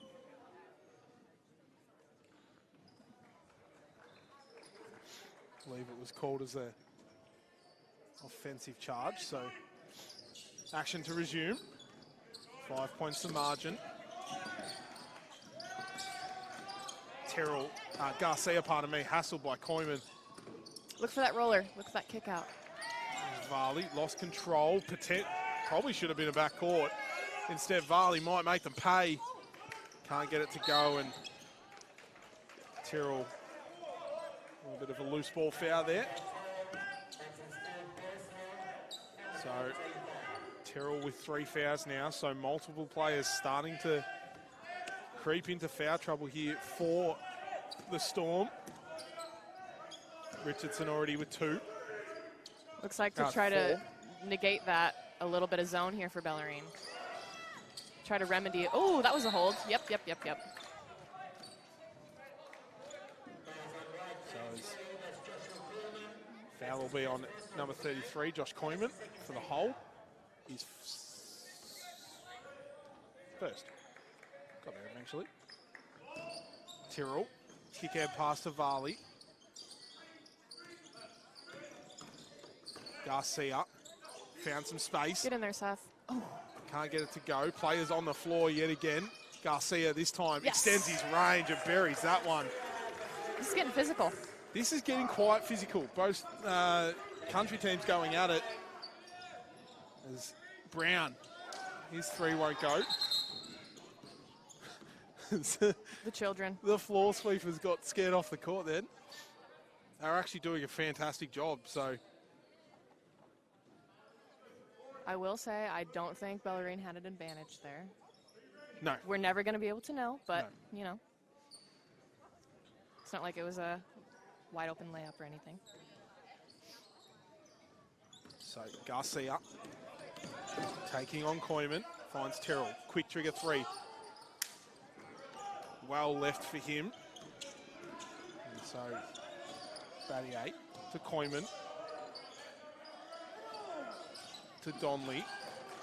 I believe it was called as a offensive charge. So action to resume. 5 points the margin. Garcia, pardon me, hassled by Koyman. Look for that roller. Look for that kick out. Varley lost control. Probably should have been a backcourt. Instead, Varley might make them pay. Can't get it to go, and Tyrrell, a little bit of a loose ball foul there. So Tyrrell with 3 fouls now, so multiple players starting to creep into foul trouble here for the Storm. Richardson already with 2. Looks like to try to negate that, a little bit of zone here for Bellarine. Try to remedy it. Oh, that was a hold. Yep. So foul will be on number 33, Josh Koyman, for the hold. He's first. Got there eventually. Tyrrell, kick out pass to Varley. Garcia found some space. Get in there, Seth. Oh. Can't get it to go. Players on the floor yet again. Garcia this time extends his range and buries that one. This is getting physical. This is getting quite physical. Both country teams going at it. As Brown, his 3 won't go. The children. The floor sweepers got scared off the court then. They're actually doing a fantastic job, so. I will say, I don't think Bellarine had an advantage there. No. We're never going to be able to know, but, you know. It's not like it was a wide open layup or anything. So Garcia taking on Koyman, finds Tyrrell. Quick trigger 3. Well left for him. And so Battier to Koyman. To Donley.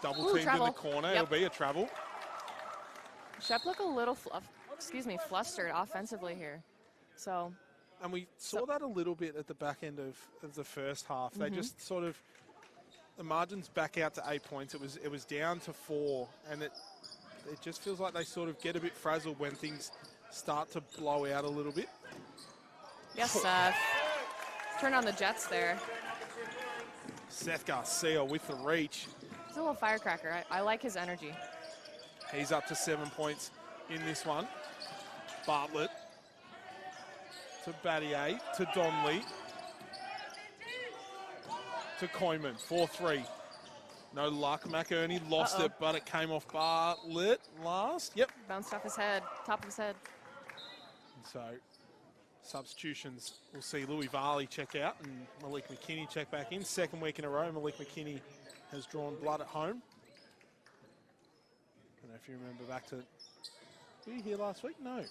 Double teamed in the corner. It'll be a travel. Shep looked a little flustered offensively here. So. And we saw that a little bit at the back end of the first half. They just sort of, the margin's back out to 8 points. It was down to 4, and it just feels like they sort of get a bit frazzled when things start to blow out a little bit. Yes, Seth. Turn on the Jets there. Seth Garcia with the reach. He's a little firecracker. I like his energy. He's up to 7 points in this one. Bartlett to Battier, to Donley, to Koyman, 4-3. No luck, McErney lost it, but it came off Bartlett last. Yep. Bounced off his head, top of his head. And so, substitutions, we'll see Louis Varley check out and Malik McKinney check back in. 2nd week in a row, Malik McKinney has drawn blood at home. I don't know if you remember back to, were you here last week? No.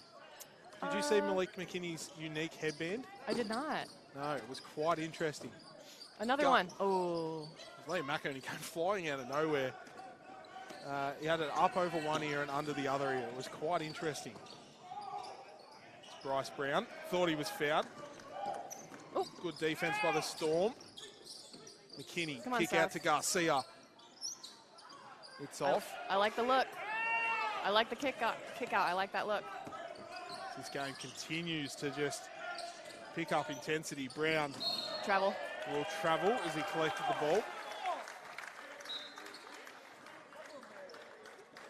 Did you see Malik McKinney's unique headband? I did not. No, it was quite interesting. Another one. Oh. Liam McErney came flying out of nowhere. He had it up over one ear and under the other ear. It was quite interesting. It's Bryce Brown. Thought he was fouled. Oh. Good defense by the Storm. McKinney, kick out to Garcia. It's off. I like the look. I like the kick out. I like that look. This game continues to just pick up intensity. Brown will travel as he collected the ball.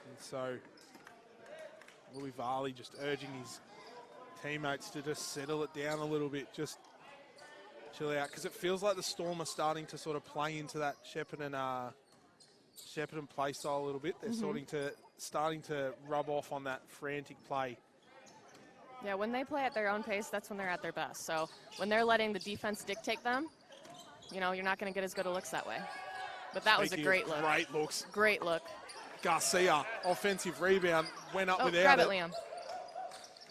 And so Louis Varley just urging his teammates to just settle it down a little bit, just chill out, because it feels like the Storm are starting to sort of play into that Shepparton play style a little bit. They're starting to rub off on that frantic play. Yeah, when they play at their own pace, that's when they're at their best. So when they're letting the defense dictate them, you know, you're not going to get as good a looks that way. But that was a great look. Great looks. Great look. Garcia, offensive rebound, went up without grab it. it, Liam.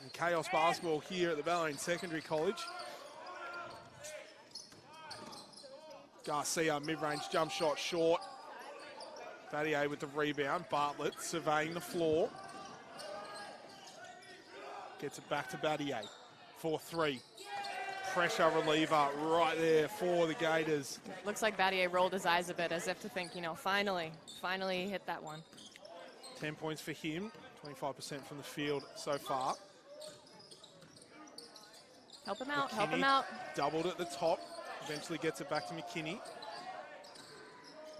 And chaos basketball here at the Bellarine Secondary College. Garcia, mid-range jump shot short. Battier with the rebound. Bartlett surveying the floor. Gets it back to Battier. 4-3. pressure reliever right there for the Gators. Looks like Battier rolled his eyes a bit as if to think, you know, finally hit that one. 10 points for him, 25% from the field so far. Help him out, McKinney help him out. doubled at the top, eventually gets it back to McKinney.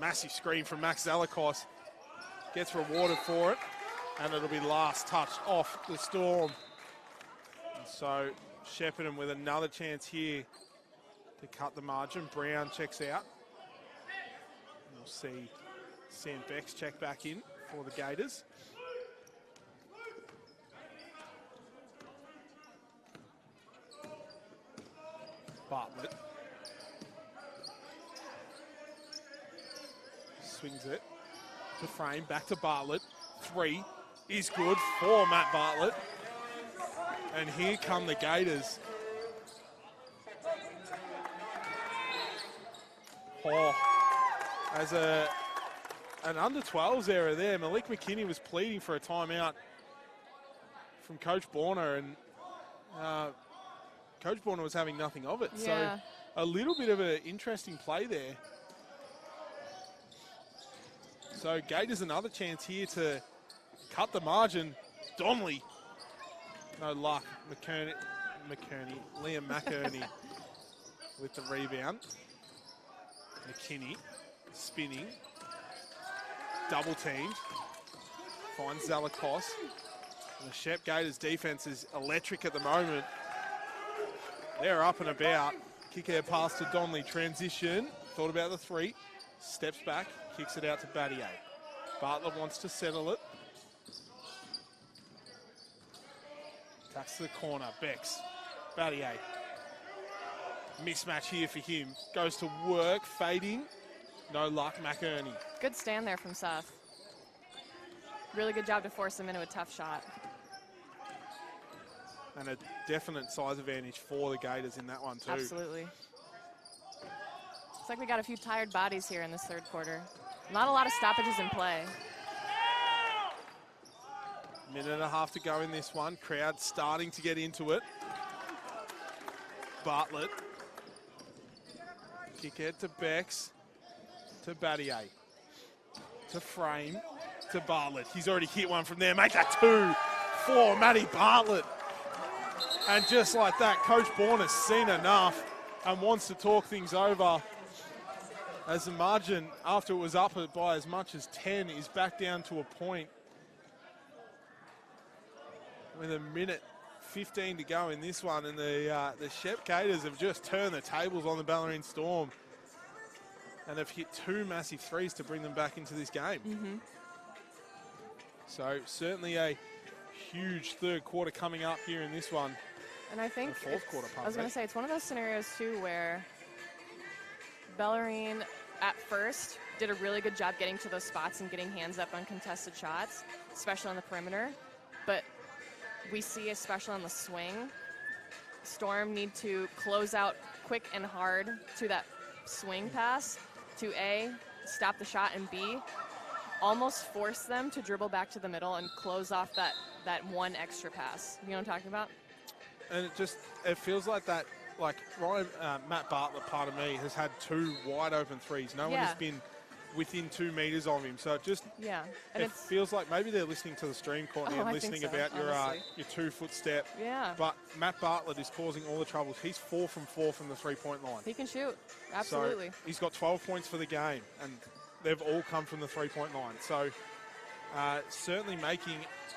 Massive screen from Max Zalakos, gets rewarded for it, and it'll be last touch off the Storm. And so Shepparton with another chance here to cut the margin. Brown checks out. We'll see Sam Bex check back in for the Gators. Bartlett swings it to Frame, back to Bartlett. 3 is good for Matt Bartlett. And here come the Gators. Oh, as an under-12s error there, Malik McKinney was pleading for a timeout from Coach Borner, and Coach Borner was having nothing of it. Yeah. So a little bit of an interesting play there. So Gators another chance here to cut the margin. Donnelly, no luck. Liam McInerney with the rebound. McKinney spinning, double teamed, finds Zalakos. And the Shep Gators defense is electric at the moment. They're up and about. Kick out pass to Donnelly, transition, thought about the 3, steps back, kicks it out to Battier. Bartlett wants to settle it. Attacks to the corner, Bex, Battier. Mismatch here for him, goes to work, fading, no luck, McInerney. Good stand there from Seth. Really good job to force him into a tough shot. And a definite size advantage for the Gators in that one too. Absolutely. Looks like we got a few tired bodies here in this third quarter. Not a lot of stoppages in play. Minute and a half to go in this one. Crowd starting to get into it. Bartlett. Kick out to Bex. To Battier. To Frame. To Bartlett. He's already hit one from there. Make that 2 for Matty Bartlett. And just like that, Coach Bourne has seen enough and wants to talk things over, as the margin, after it was up by as much as 10, is back down to a point with a minute 15 to go in this one. And the Shep Gators have just turned the tables on the Bellarine Storm and have hit 2 massive 3s to bring them back into this game. Mm-hmm. So certainly a huge third quarter coming up here in this one. And I think fourth quarter, I was going to say, it's one of those scenarios too where Bellarine at first did a really good job getting to those spots and getting hands up on contested shots, especially on the perimeter. But we see, especially on the swing, Storm need to close out quick and hard to that swing pass to A, stop the shot, and B, almost force them to dribble back to the middle and close off that one extra pass. You know what I'm talking about? And it feels like that, like Matt Bartlett, part of me, has had 2 wide open 3s. No one has been within 2 meters of him. So and it feels like maybe they're listening to the stream, Courtney, and listening about your 2-foot step. Yeah. But Matt Bartlett is causing all the troubles. He's 4 from 4 from the 3-point line. He can shoot, absolutely. So he's got 12 points for the game, and they've all come from the 3-point line. So certainly making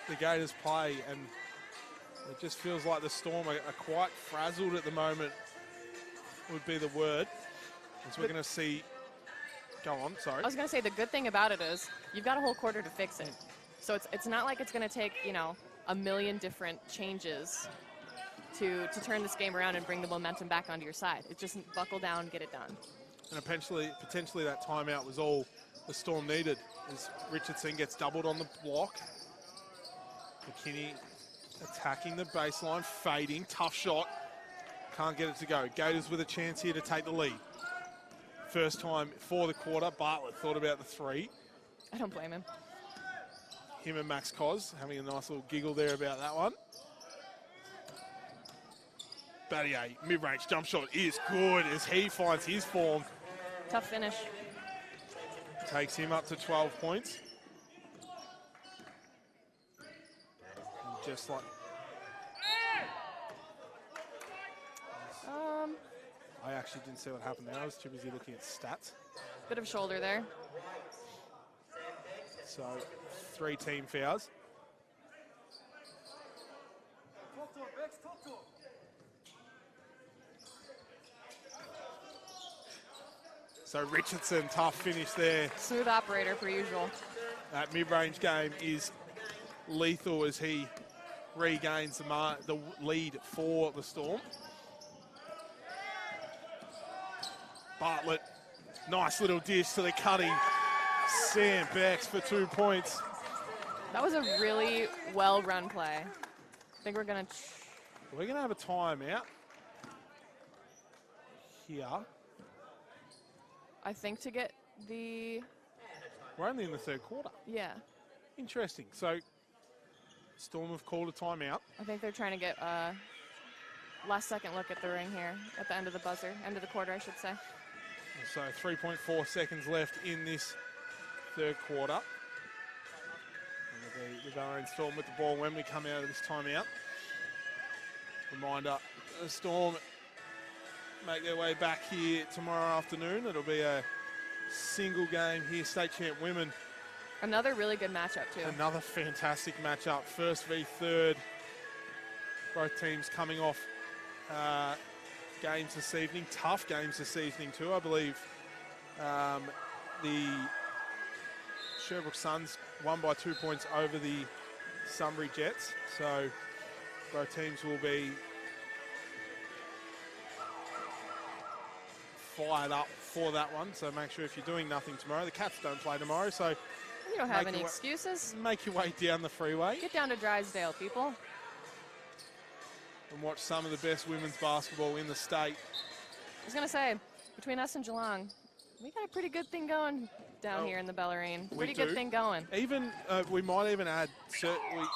the Gators play, and it just feels like the Storm are quite frazzled at the moment, would be the word. As we're going to see. Go on, sorry. I was going to say, the good thing about it is you've got a whole quarter to fix it. So it's not like it's going to take, a million different changes to turn this game around and bring the momentum back onto your side. It's just buckle down, get it done. And potentially that timeout was all the Storm needed, as Richardson gets doubled on the block. McKinney attacking the baseline, fading, tough shot. Can't get it to go. Gators with a chance here to take the lead. First time for the quarter, Bartlett thought about the 3. I don't blame him. Him and Max Cos having a nice little giggle there about that one. Battier, mid-range jump shot is good as he finds his form. Tough finish. Takes him up to 12 points. And just like... I actually didn't see what happened there. I was too busy looking at stats. Bit of shoulder there. So 3 team fouls. So Richardson, tough finish there. Smooth operator per usual. That mid-range game is lethal as he regains the lead for the Storm. Bartlett, nice little dish to the cutting Sam Becks for 2 points. That was a really well-run play. I think we're going to have a timeout here. I think to get the... We're only in the third quarter. Yeah. Interesting. So Storm have called a timeout. I think they're trying to get a last-second look at the ring here at the end of the buzzer, end of the quarter, I should say. So 3.4 seconds left in this third quarter. And the Bellarine Storm with the ball when we come out of this timeout. Reminder, the Storm make their way back here tomorrow afternoon. It'll be a single game here, state champ women. Another really good matchup too. Another fantastic matchup, first v third. Both teams coming off games this evening, tough games this evening too. I believe the Sherbrooke Suns won by 2 points over the Sunbury Jets. So both teams will be fired up for that one. So make sure if you're doing nothing tomorrow, the Cats don't play tomorrow, so you don't have any excuses. Make your way down the freeway. Get down to Drysdale, people. And watch some of the best women's basketball in the state. I was going to say, between us and Geelong, we got a pretty good thing going down here in the Bellarine. Pretty good thing going. Even, we might even add, certainly,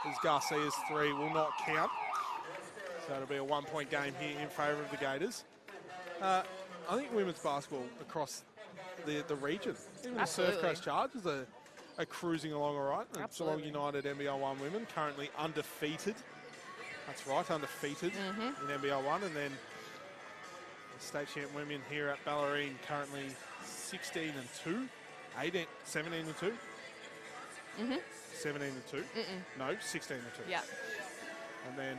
as Garcia's 3 will not count. So it'll be a 1 point game here in favour of the Gators. I think women's basketball across the region, even the Surf Coast Chargers are cruising along all right. Geelong United NBL1 women currently undefeated. That's right, undefeated in NBL1. And then the state champ women here at Bellarine currently 16-2, 17-2. 17-2. No, 16-2. Yeah. And then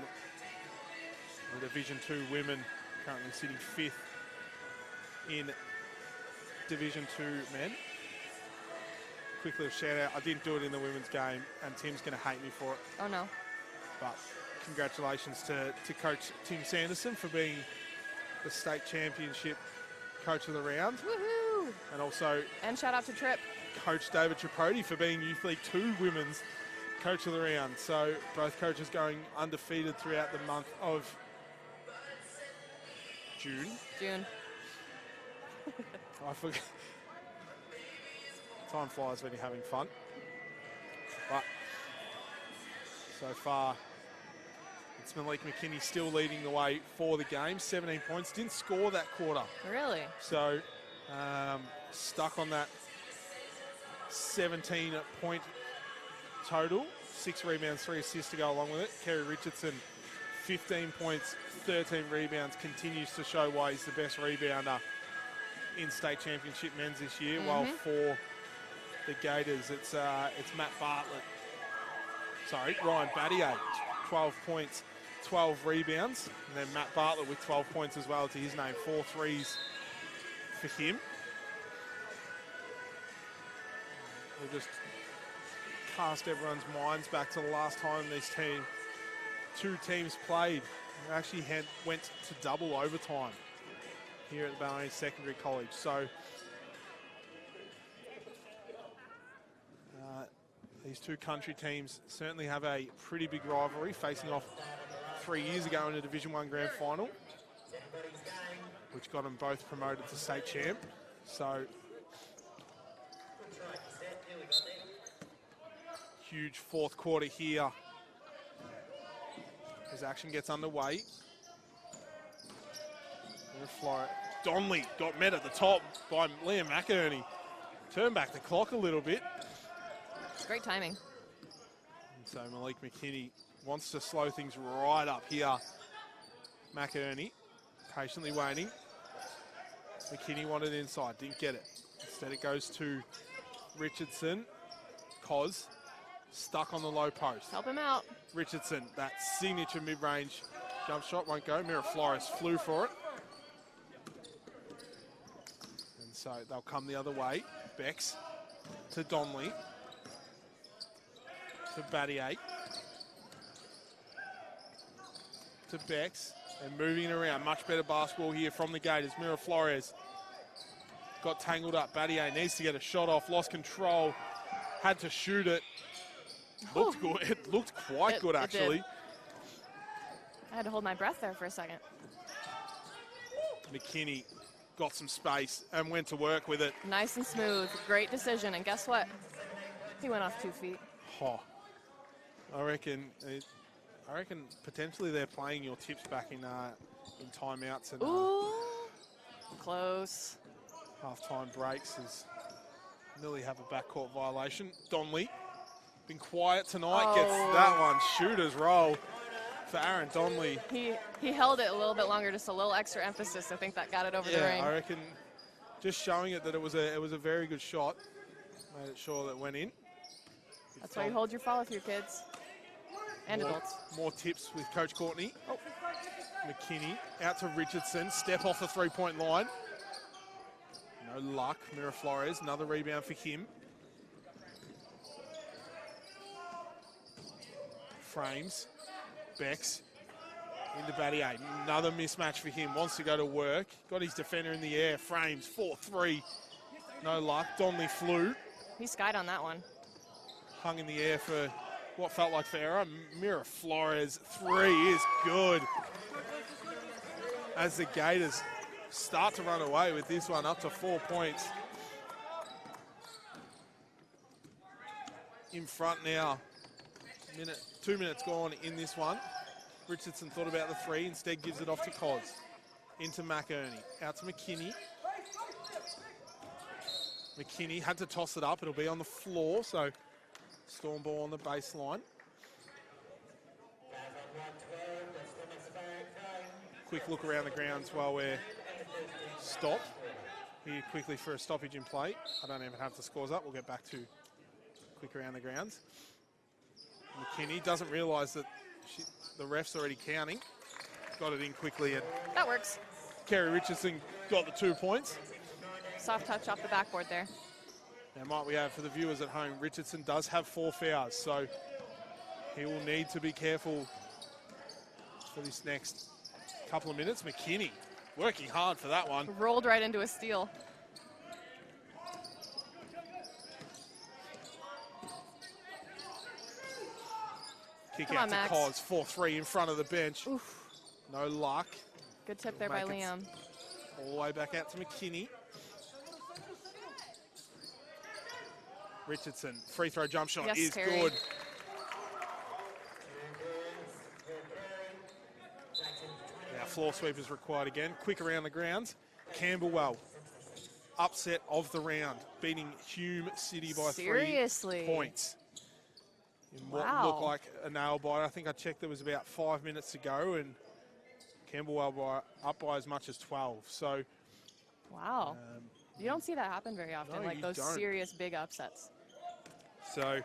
the Division 2 women currently sitting 5th in Division 2 men. Quick little shout out, I didn't do it in the women's game and Tim's going to hate me for it. Oh no. But congratulations to Coach Tim Sanderson for being the state championship coach of the round. Woohoo! And also... And shout out to Tripp. Coach David Tripodi for being Youth League 2 women's coach of the round. So both coaches going undefeated throughout the month of June. I forget. Time flies when you're having fun. But so far, it's Malik McKinney still leading the way for the game. 17 points. Didn't score that quarter. Really? So stuck on that 17-point total. 6 rebounds, 3 assists to go along with it. Kerry Richardson, 15 points, 13 rebounds. Continues to show why he's the best rebounder in state championship men's this year. While for the Gators, it's Matt Bartlett. Sorry, Ryan Battier, 12 points, 12 rebounds. And then Matt Bartlett with 12 points as well to his name. 4 threes for him. We'll just cast everyone's minds back to the last time these two teams played. We actually went to double overtime here at the Bellarine Secondary College. So these two country teams certainly have a pretty big rivalry, facing off 3 years ago in a Division 1 Grand Final, which got them both promoted to state champ. So huge fourth quarter here as action gets underway. Donnelly got met at the top by Liam McInerney. Turned back the clock a little bit. Great timing. And so Malik McKinney wants to slow things right up here. McInerney patiently waiting. McKinney wanted inside, didn't get it. Instead it goes to Richardson. Cos stuck on the low post. Help him out. Richardson, that signature mid-range jump shot won't go. Miraflores flew for it. And so they'll come the other way. Bex to Donnelly. To Battier. To Bex. And moving it around. Much better basketball here from the Gators. Miraflores got tangled up. Battier needs to get a shot off. Lost control. Had to shoot it. Looked good. It looked quite good, actually. I had to hold my breath there for a second. McKinney got some space and went to work with it. Nice and smooth. Great decision. And guess what? He went off 2 feet. Oh, I reckon potentially they're playing your tips back in timeouts and Ooh, close. half-time breaks as nearly have a backcourt violation. Donnelly, been quiet tonight, gets that one. Shooter's roll for Aaron Donnelly. He held it a little bit longer, just a little extra emphasis. I think that got it over the ring. I reckon just showing it that it was a very good shot. Made it sure that it went in. That's why you hold your follow-through, kids. And adults. More tips with Coach Courtney. Oh. McKinney out to Richardson. Step off the three-point line. No luck. Miraflores, another rebound for him. Frames. Bex into Battier. Another mismatch for him. Wants to go to work. Got his defender in the air. Frames 4-3. No luck. Donnelly flew. He skied on that one. Hung in the air for what felt like for error. Miraflores 3 is good. As the Gators start to run away with this one, up to 4 points. In front now. 2 minutes gone in this one. Richardson thought about the three, instead gives it off to Cos. Into McInerney, out to McKinney. McKinney had to toss it up, it'll be on the floor, so Storm ball on the baseline. Quick look around the grounds while we're stopped. Here quickly for a stoppage in play. I don't even have the scores up, we'll get back to quick around the grounds. McKinney doesn't realise that the ref's already counting. Got it in quickly. And that works. Kerry Richardson got the 2 points. Soft touch off the backboard there. Now, might we add for the viewers at home, Richardson does have 4 fouls, so he will need to be careful for this next couple of minutes. McKinney working hard for that one. Rolled right into a steal. Kick out to Cos, 4-3 in front of the bench. Oof. No luck. Good tip there by Liam. All the way back out to McKinney. Richardson, free throw jump shot is Terry. good. Now floor sweep is required again. Quick around the grounds. Camberwell, upset of the round, beating Hume City by 3 points. In what looked like a nail biter. I think I checked there was about 5 minutes to go, and Camberwell up by as much as 12. So, wow. You don't see that happen very often, no, like those serious big upsets. So,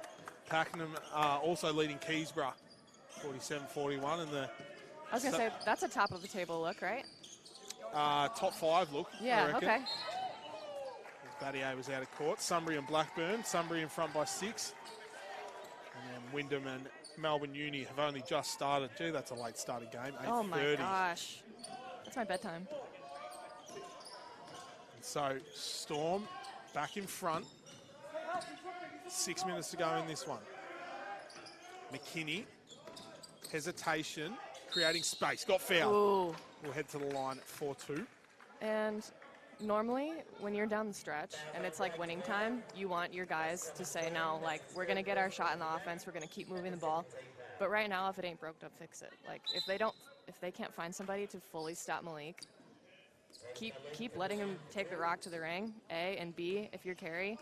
Pakenham also leading Keysborough, 47-41. And I was going to say, that's a top of the table look, right? Top 5 look, yeah, okay. Battier was out of court. Sunbury and Blackburn. Sunbury in front by 6. And then Wyndham and Melbourne Uni have only just started. Gee, that's a late started game, 8:30. Oh my gosh. That's my bedtime. So, Storm back in front. 6 minutes to go in this one. McKinney, hesitation, creating space, got fouled. Ooh. We'll head to the line at 4-2. And normally, when you're down the stretch and it's like winning time, you want your guys to say, no, like, we're going to get our shot in the offense, we're going to keep moving the ball. But right now, if it ain't broke, don't fix it. Like, if they can't find somebody to fully stop Malik, keep letting him take the rock to the ring, A, and B, if you're carry,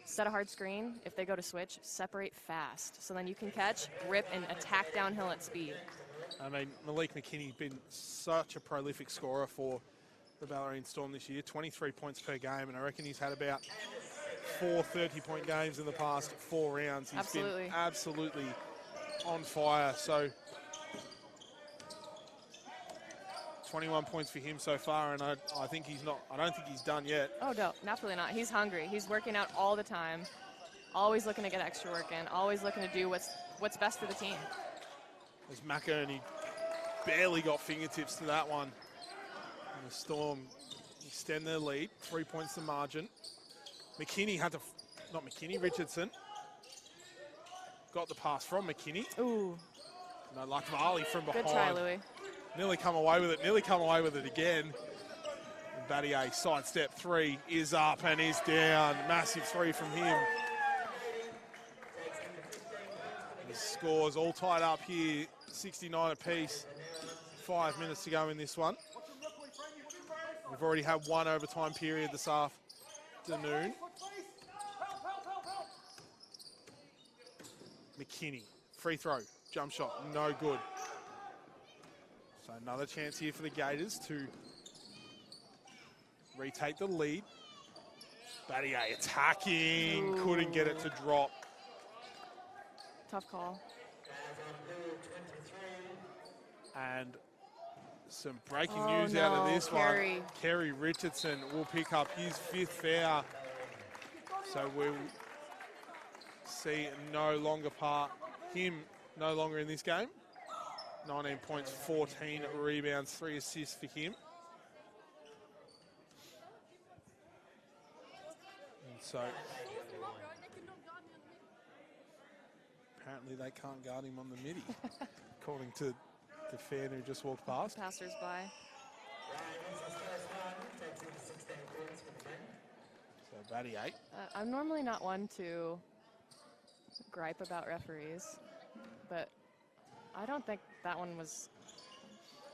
set a hard screen. If they go to switch, separate fast. So then you can catch, rip, and attack downhill at speed. I mean, Malik McKinney's been such a prolific scorer for the Bellarine Storm this year, 23 points per game, and I reckon he's had about 4 30-point games in the past 4 rounds. He's been absolutely on fire. So 21 points for him so far, and I don't think he's done yet. Oh, no, definitely not. He's hungry. He's working out all the time, always looking to get extra work in, always looking to do what's best for the team. As McInerney barely got fingertips to that one. And the Storm extend their lead, 3 points the margin. McKinney had to, not McKinney, Richardson. Got the pass from McKinney. Ooh. No luck, Varley from behind. Good try, Louis. Nearly come away with it again. And Battier, sidestep 3 is up and is down. Massive 3 from him. The scores all tied up here, 69 apiece. 5 minutes to go in this one. We've already had 1 overtime period this afternoon. McKinney, free throw, jump shot, no good. So another chance here for the Gators to retake the lead. Battier attacking, couldn't get it to drop. Tough call. And some breaking news out of this Kerry. one. Kerry Richardson will pick up his 5th foul. So we'll see him no longer in this game. 19 points, 14 rebounds, 3 assists for him. And so apparently they can't guard him on the midi, according to the fan who just walked past. Passers-by. So Battier. I'm normally not one to gripe about referees, but I don't think that one was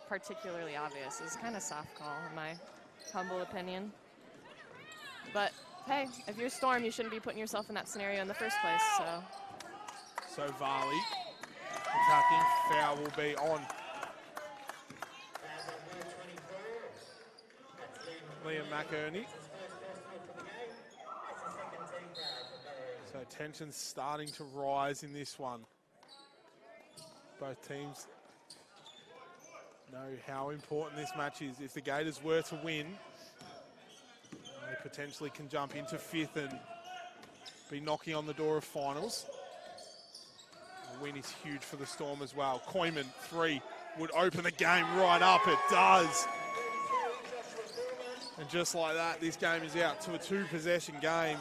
particularly obvious. It's kind of soft call, in my humble opinion. But hey, if you're Storm, you shouldn't be putting yourself in that scenario in the first place. So Varley attacking, foul will be on Liam McInerney. So tension's starting to rise in this one. Both teams know how important this match is. If the Gators were to win, they potentially can jump into 5th and be knocking on the door of finals. A win is huge for the Storm as well. Koyman, 3, would open the game right up. It does. And just like that, this game is out to a 2-possession game.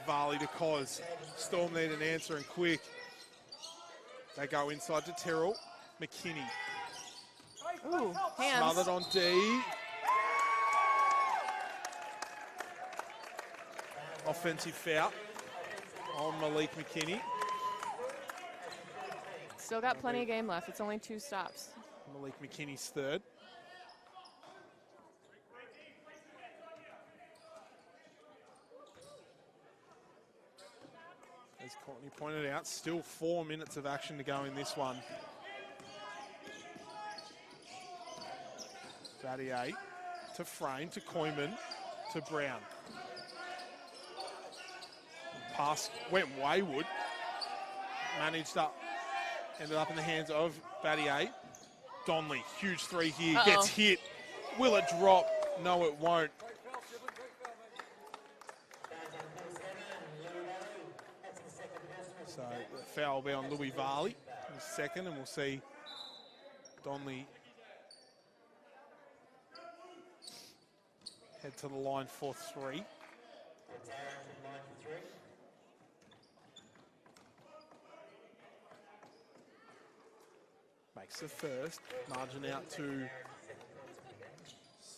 Varley to Cos. Storm need an answer and quick. They go inside to Terrell. McKinney. Ooh, hands. Smothered on D. Offensive foul on Malik McKinney. Still got plenty of game left. It's only 2 stops. Malik McKinney's 3rd. As Courtney pointed out, still 4 minutes of action to go in this one. Battier to Frame, to Koyman, to Brown. Pass went wayward. Ended up in the hands of Battier. Donley, huge 3 here, gets hit. Will it drop? No, it won't. So the foul will be on Louis Varley in 2nd, and we'll see Donley head to the line for 3. Makes the first, margin out to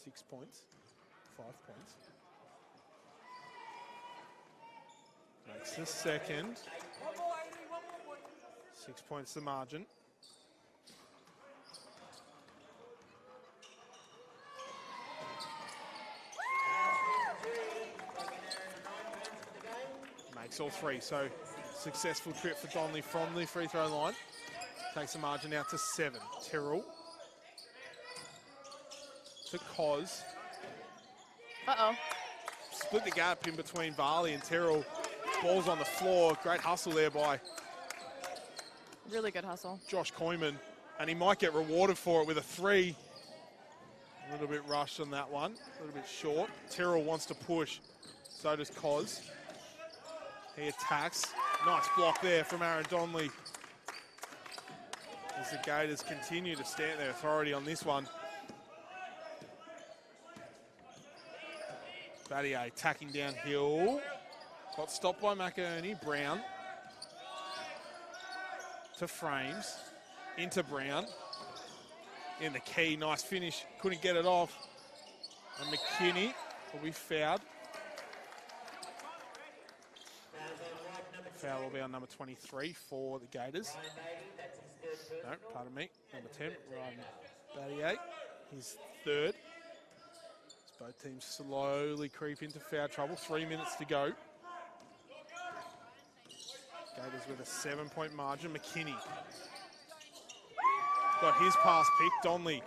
6 points, 5 points. Makes the second. 6 points the margin. makes all three. So successful trip for Donnelly from the free throw line. Takes the margin out to 7. Tyrrell to Cos. Uh-oh. Split the gap in between Varley and Tyrrell. Ball's on the floor. Great hustle there by Really good hustle. Josh Koyman. And he might get rewarded for it with a 3. A little bit rushed on that one. A little bit short. Tyrrell wants to push. So does Cos. He attacks. Nice block there from Aaron Donnelly. As the Gators continue to stamp their authority on this one. Battier attacking downhill. Got stopped by McInerney. Brown to Frames. Into Brown. In the key. Nice finish. Couldn't get it off. And McKinney will be fouled. Foul will be on number 23 for the Gators. No, pardon me. Number 10, Ryan Battier. His third. As both teams slowly creep into foul trouble. 3 minutes to go. Gators with a 7-point margin. McKinney got his pass pick. Donnelly,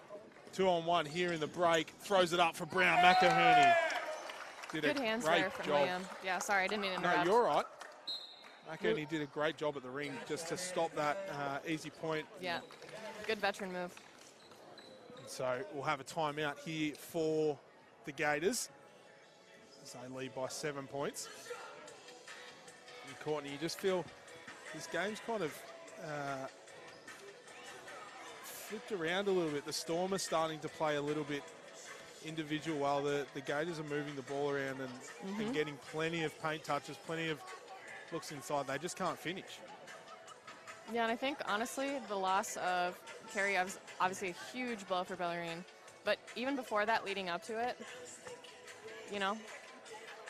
2-on-1 here in the break. Throws it up for Brown. McInerney did Good a hands great there from job. Liam. Yeah, sorry, I didn't mean to No, interrupt. you're right. McInerney did a great job at the ring just to stop that easy point. Yeah, good veteran move. And so we'll have a timeout here for the Gators as they lead by 7 points. And Courtney, you just feel this game's kind of flipped around a little bit. The Storm are starting to play a little bit individual while the Gators are moving the ball around and getting plenty of paint touches, plenty of looks inside. They just can't finish. Yeah, and I think, honestly, the loss of Carey was obviously a huge blow for Bellarine. But even before that, leading up to it, you know,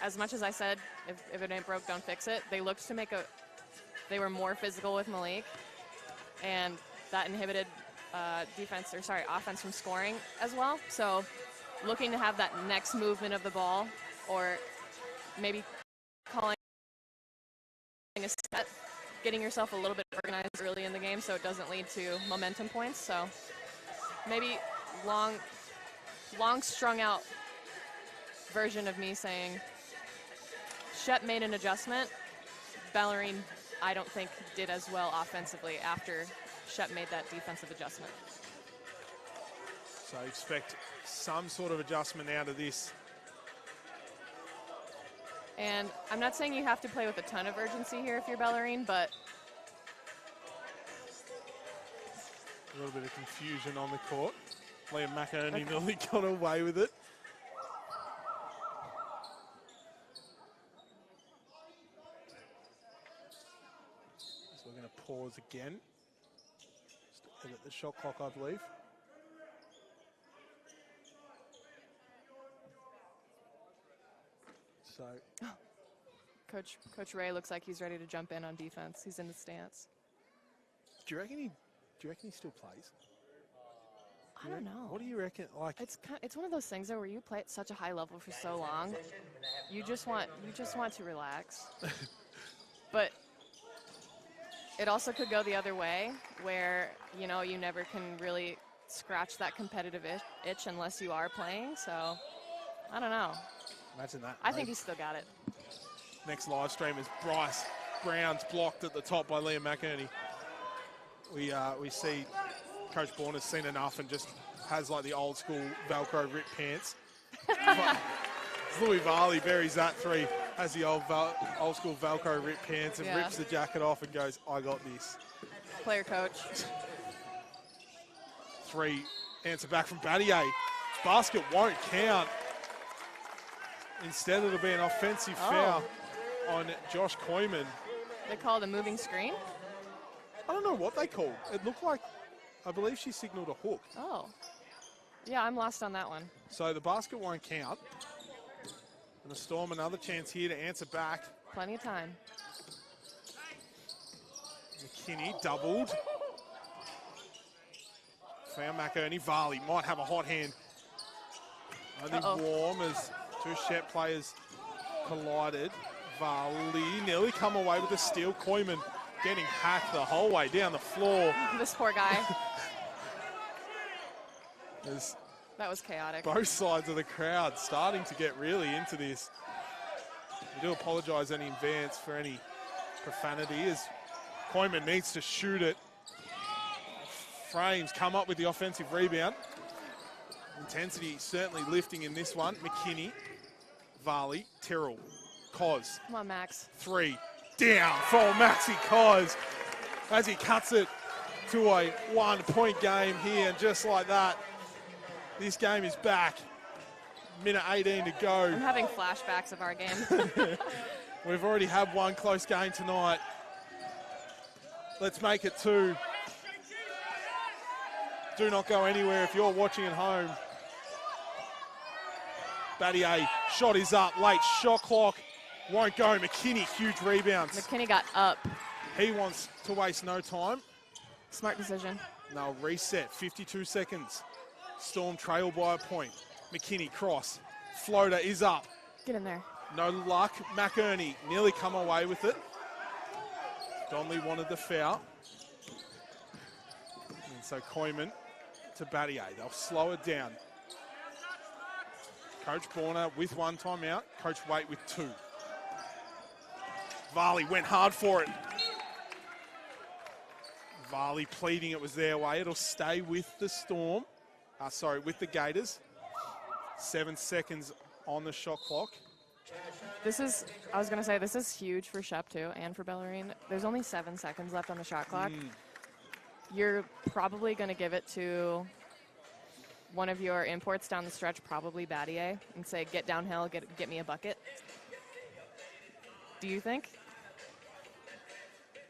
as much as I said, if it ain't broke, don't fix it, they looked to they were more physical with Malik, and that inhibited offense from scoring as well. So looking to have that next movement of the ball, or maybe calling a set, getting yourself a little bit organized early in the game so it doesn't lead to momentum points. So maybe long strung out version of me saying Shep made an adjustment. Bellarine, I don't think, did as well offensively after Shep made that defensive adjustment. So expect some sort of adjustment out of this. And I'm not saying you have to play with a ton of urgency here if you're Bellarine, but A little bit of confusion on the court. Liam McInerney nearly got away with it. So we're going to pause again. Just edit the shot clock, I believe. So Coach Ray looks like he's ready to jump in on defense. He's in the stance. do you reckon he still plays? I don't know. What do you reckon? Like, It's one of those things though where you play at such a high level for so long, you just want to relax. But it also could go the other way, where you never can really scratch that competitive itch unless you are playing. So I don't know. imagine that. I think he's still got it. Next live stream is Bryce Brown's blocked at the top by Liam McInerney. We see Coach Bourne has seen enough and just has like the old school Velcro ripped pants. Louis Varley buries that three, has the old school Velcro ripped pants and rips the jacket off and goes, I got this. Player coach. Three, answer back from Battier. Basket won't count. Instead it'll be an offensive foul on Josh Koyman. They called a moving screen? I don't know what they called. It looked like, I believe she signaled a hook. Oh. Yeah, I'm lost on that one. So the basket won't count. And the Storm another chance here to answer back. Plenty of time. McKinney doubled. Found McInerney. Varley might have a hot hand. Only warm as two Shep players collided. Varley nearly come away with a steal. Koyman getting hacked the whole way down the floor. This poor guy. There's That was chaotic. both sides of the crowd starting to get really into this. We do apologise in advance for any profanity, as Koyman needs to shoot it. Frames come up with the offensive rebound. Intensity certainly lifting in this one. McKinney, Varley, Tyrrell, Cos. Come on, Max. 3 down for Maxi Cos as he cuts it to a 1-point game here. And just like that, this game is back. Minute 18 to go. I'm having flashbacks of our game. We've already had one close game tonight. Let's make it 2. Do not go anywhere if you're watching at home. Battier, shot is up, late shot clock. Won't go. McKinney, huge rebounds. McKinney got up. He wants to waste no time. Smart decision. They'll reset, 52 seconds. Storm trail by a point. McKinney cross. Floater is up. Get in there. No luck. McInerney nearly come away with it. Donnelly wanted the foul. And so Koyman to Battier. They'll slow it down. Coach Borner with 1 timeout. Coach Waite with 2. Varley went hard for it. Varley pleading it was their way. It'll stay with the Storm. With the Gators. 7 seconds on the shot clock. I was going to say, this is huge for Shep too, and for Bellarine. There's only 7 seconds left on the shot clock. You're probably going to give it to one of your imports down the stretch, probably Battier, and say, get downhill, get me a bucket. Do you think?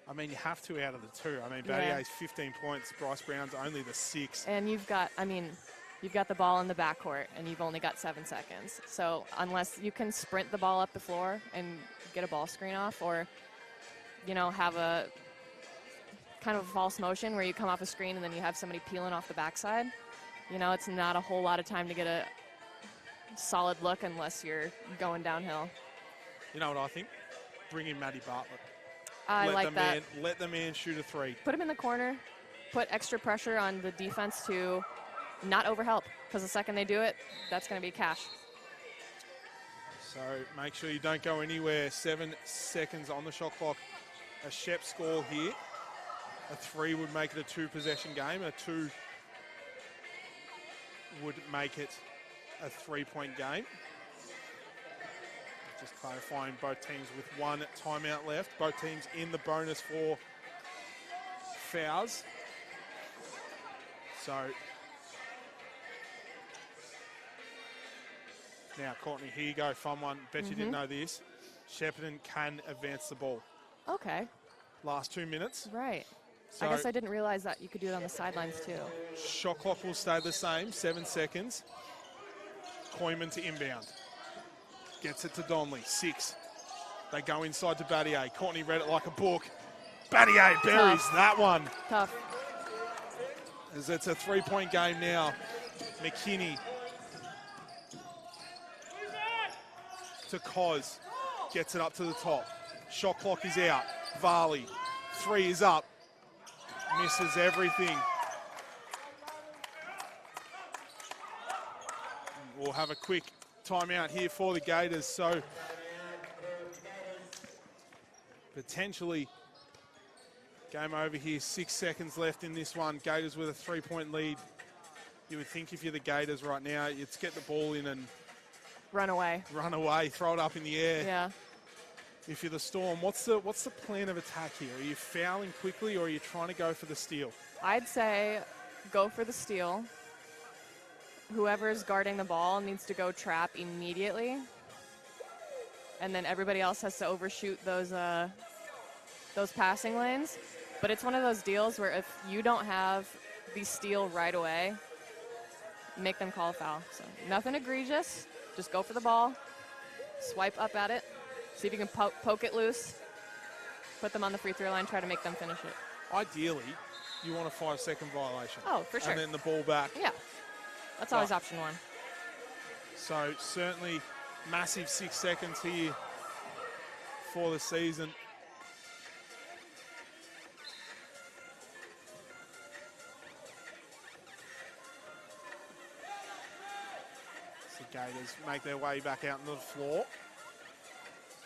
I mean, you have to out of the 2. I mean, Battier's 15 points, Bryce Brown's only the 6. And you've got the ball in the backcourt, and you've only got 7 seconds. So unless you can sprint the ball up the floor and get a ball screen off, or, have a kind of a false motion where you come off a screen and then you have somebody peeling off the backside, it's not a whole lot of time to get a solid look unless you're going downhill. You know what I think? Bring in Matty Bartlett. I like that. Let the man shoot a 3. Put him in the corner. Put extra pressure on the defense to not overhelp, because the second they do it, that's going to be cash. So make sure you don't go anywhere. 7 seconds on the shot clock. A Shep score here. A 3 would make it a 2-possession game. A 2 would make it a 3-point game. Just clarifying, both teams with 1 timeout left. Both teams in the bonus for fouls. So now, Courtney, here you go. Fun one. Bet you didn't know this. Shepparton can advance the ball. Okay. Last 2 minutes. Right. So I guess I didn't realize that you could do it on the sidelines too. Shot clock will stay the same. 7 seconds. Koyman to inbound. Gets it to Donnelly. 6. They go inside to Battier. Courtney read it like a book. Battier buries that one. Tough. As it's a 3-point game now. McKinney to Cos. Gets it up to the top. Shot clock is out. Varley. 3 is up. Misses everything. We'll have a quick timeout here for the Gators. So potentially game over here. 6 seconds left in this one. Gators with a 3-point lead. You would think if you're the Gators right now, it's get the ball in and run away, throw it up in the air. Yeah. If you're the Storm, what's the plan of attack here? Are you fouling quickly, or are you trying to go for the steal? I'd say go for the steal. Whoever's guarding the ball needs to go trap immediately. And then everybody else has to overshoot those passing lanes. But it's one of those deals where if you don't have the steal right away, make them call a foul. So nothing egregious. Just go for the ball, swipe up at it, see if you can poke it loose, put them on the free throw line, try to make them finish it. Ideally, you want a 5-second violation. Oh, for sure. And then the ball back. Yeah. That's always option 1. So certainly massive 6 seconds here for the season. So Gators make their way back out onto the floor.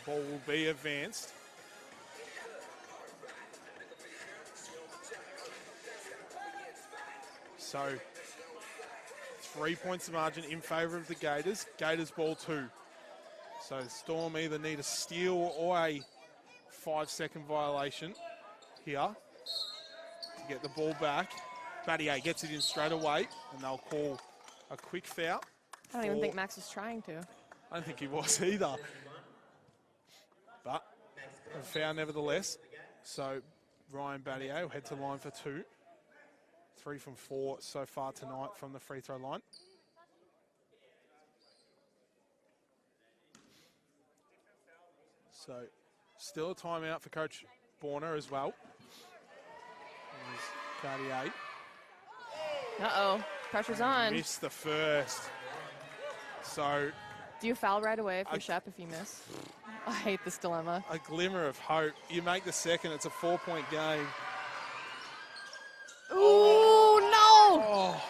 Ball will be advanced. So 3 points of margin in favour of the Gators. Gators ball 2. So Storm either need a steal or a 5-second violation here to get the ball back. Battier gets it in straight away, and they'll call a quick foul. I don't even think Max was trying to. I don't think he was either. But a foul nevertheless. So Ryan Battier will head to line for 2. 3 from 4 so far tonight from the free throw line. So still a timeout for Coach Borner as well. There's Battier. Uh-oh, pressure's on. Missed the first. So do you foul right away for Shep if you miss? I hate this dilemma. A glimmer of hope. You make the second, it's a 4-point game. Ooh, no! Oh.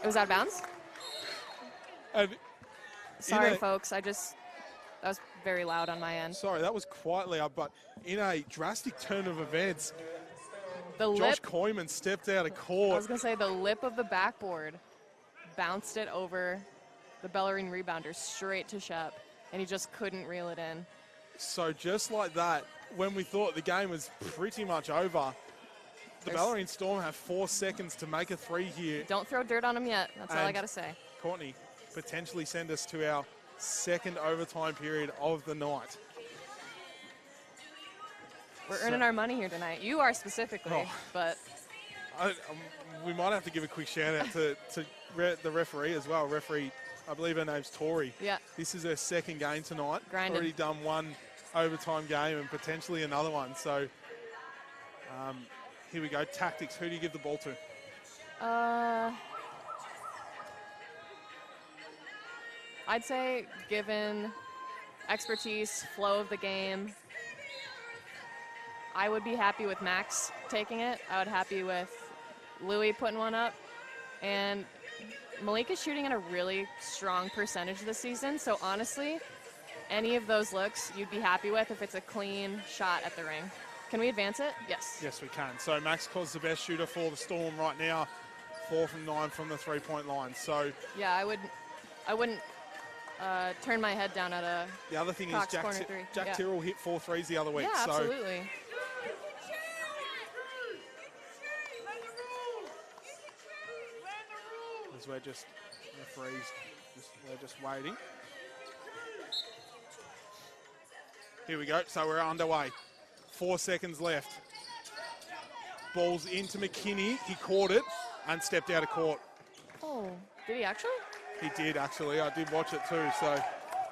It was out of bounds? And sorry, folks. That was very loud on my end. Sorry, that was quite loud, but in a drastic turn of events, Josh Koyman stepped out of court. I was going to say the lip of the backboard bounced it over the Bellarine rebounder straight to Shep, and he just couldn't reel it in. So just like that, when we thought the game was pretty much over, the Bellarine Storm have 4 seconds to make a 3 here. Don't throw dirt on them yet. That's all I got to say. Courtney, potentially send us to our second overtime period of the night. We're earning our money here tonight. You are specifically, but... we might have to give a quick shout out to the referee as well. Referee, I believe her name's Tori. Yeah. This is her second game tonight. Grinding. Already done 1 overtime game and potentially another one. So here we go. Tactics. Who do you give the ball to? I'd say given expertise, flow of the game, I would be happy with Max taking it. I would be happy with Louis putting one up. And Malik is shooting at a really strong percentage this season. So honestly, any of those looks you'd be happy with if it's a clean shot at the ring. Can we advance it? Yes. Yes, we can. So Max Cos the best shooter for the Storm right now. 4 from 9 from the 3-point line. So yeah, I wouldn't turn my head down at a the other thing Cox is Jack Tyrrell hit 4 threes the other week. Yeah, absolutely. As we're just referees, we're just waiting. Here we go. So we're underway. 4 seconds left. Ball's into McKinney. He caught it and stepped out of court. Oh, did he actually? He did, actually. I did watch it too. So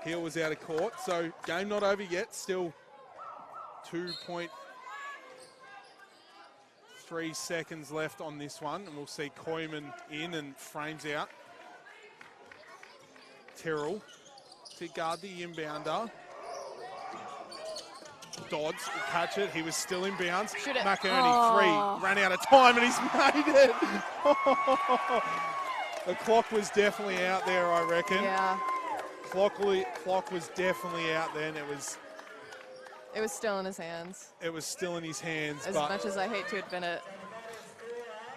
Heel was out of court. So game not over yet. Still 2.3 seconds left on this one. And we'll see Koyman in and frames out. Tyrrell to guard the inbounder. Dodds will catch it. He was still in bounds. Shoot it. McInerney, 3. Ran out of time and he's made it. The clock was definitely out there, I reckon. Yeah. Clock was definitely out there, and it was still in his hands. It was still in his hands. As much as I hate to admit it.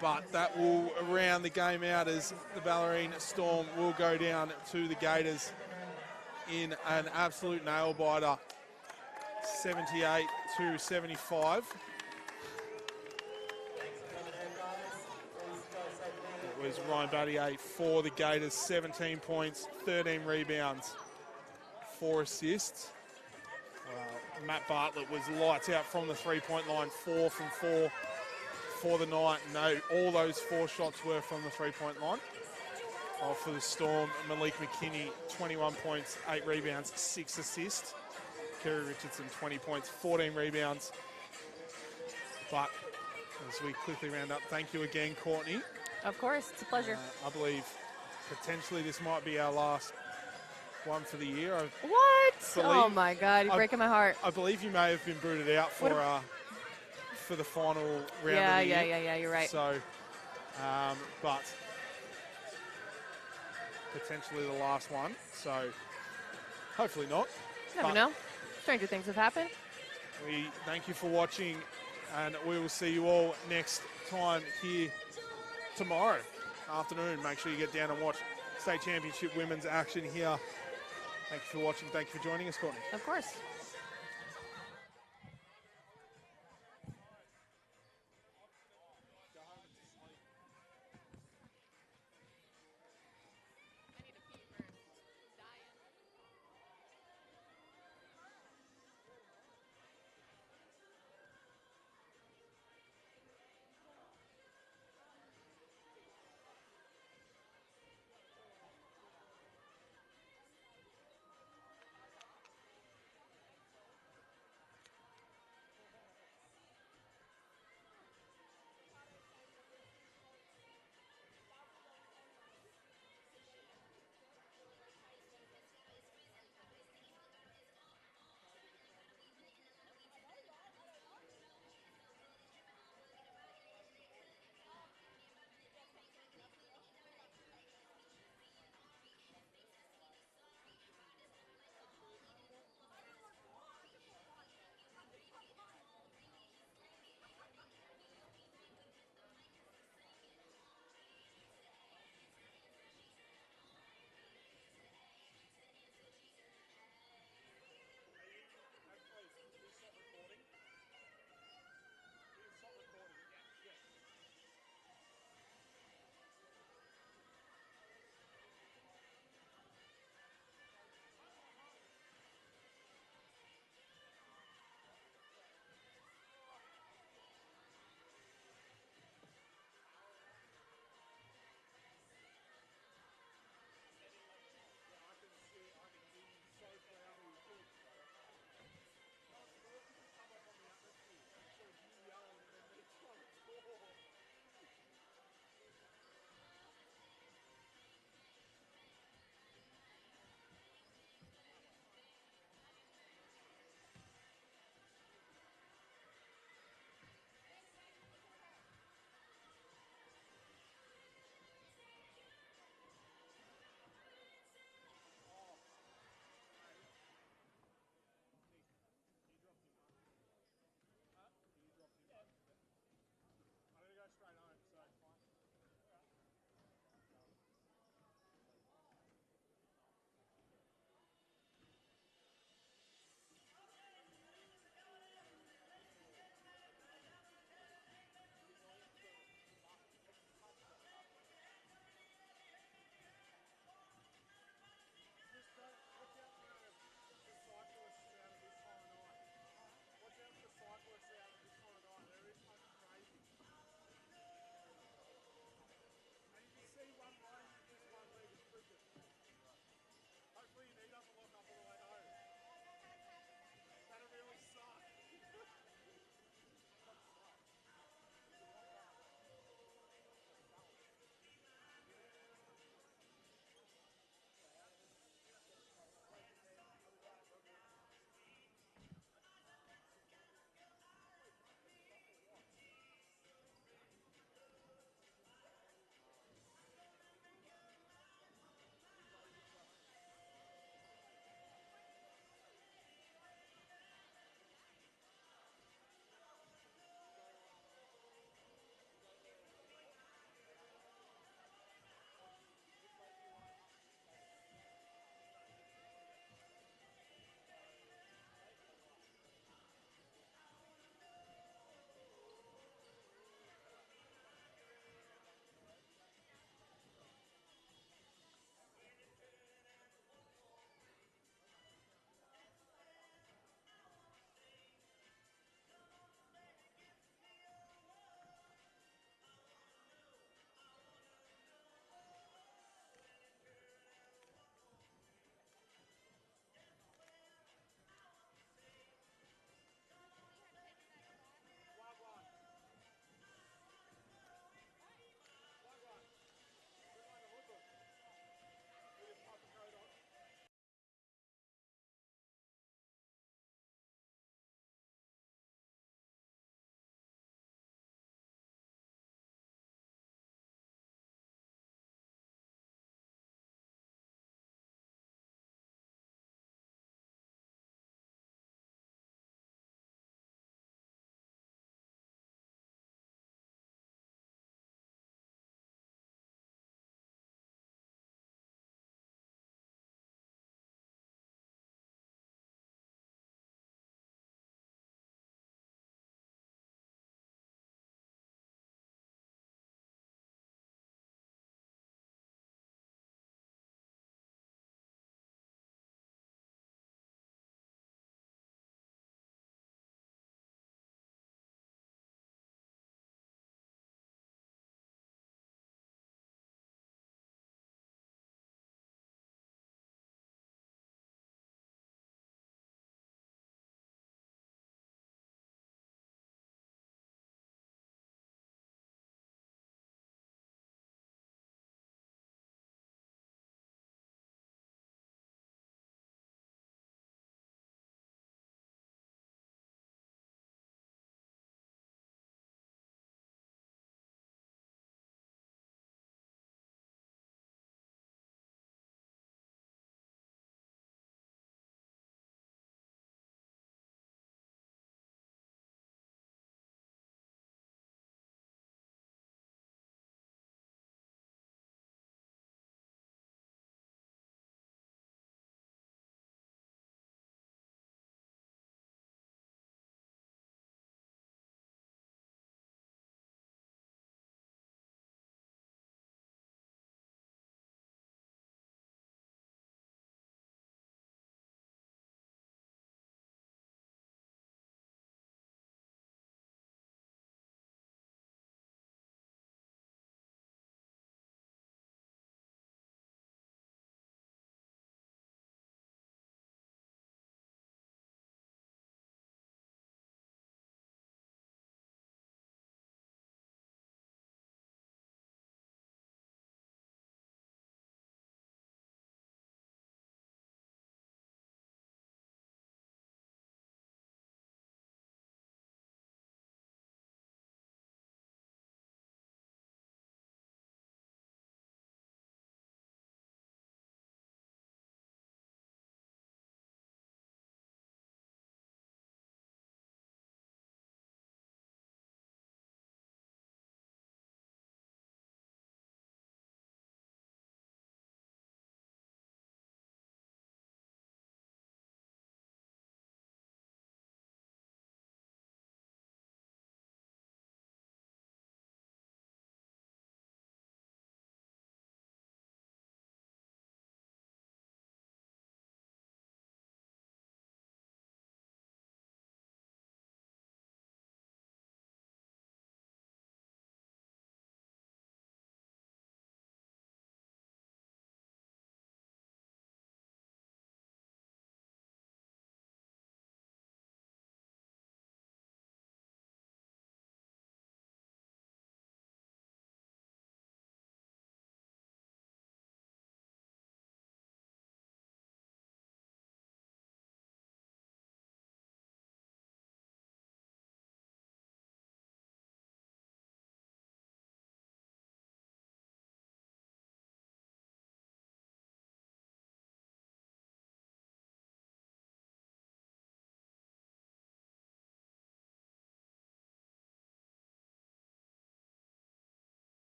But that will round the game out as the Bellarine Storm will go down to the Gators in an absolute nail-biter. 78-75. It was Ryan Battier for the Gators, 17 points, 13 rebounds, 4 assists. Matt Bartlett was lights out from the 3-point line, 4 from 4 for the night. No, all those 4 shots were from the 3-point line. For the Storm, Malik McKinney, 21 points, 8 rebounds, 6 assists. Kerry Richardson, 20 points, 14 rebounds. But as we quickly round up, thank you again, Courtney. Of course, it's a pleasure. I believe potentially this might be our last one for the year. What? Oh my God, you're breaking my heart. I believe you may have been booted out for the final round of the year. Yeah, you're right. So, but potentially the last one. So, hopefully not. Never know. Stranger things have happened. We thank you for watching, and we will see you all next time here tomorrow afternoon. Make sure you get down and watch State Championship Women's action here. Thank you for watching. Thank you for joining us, Courtney. Of course.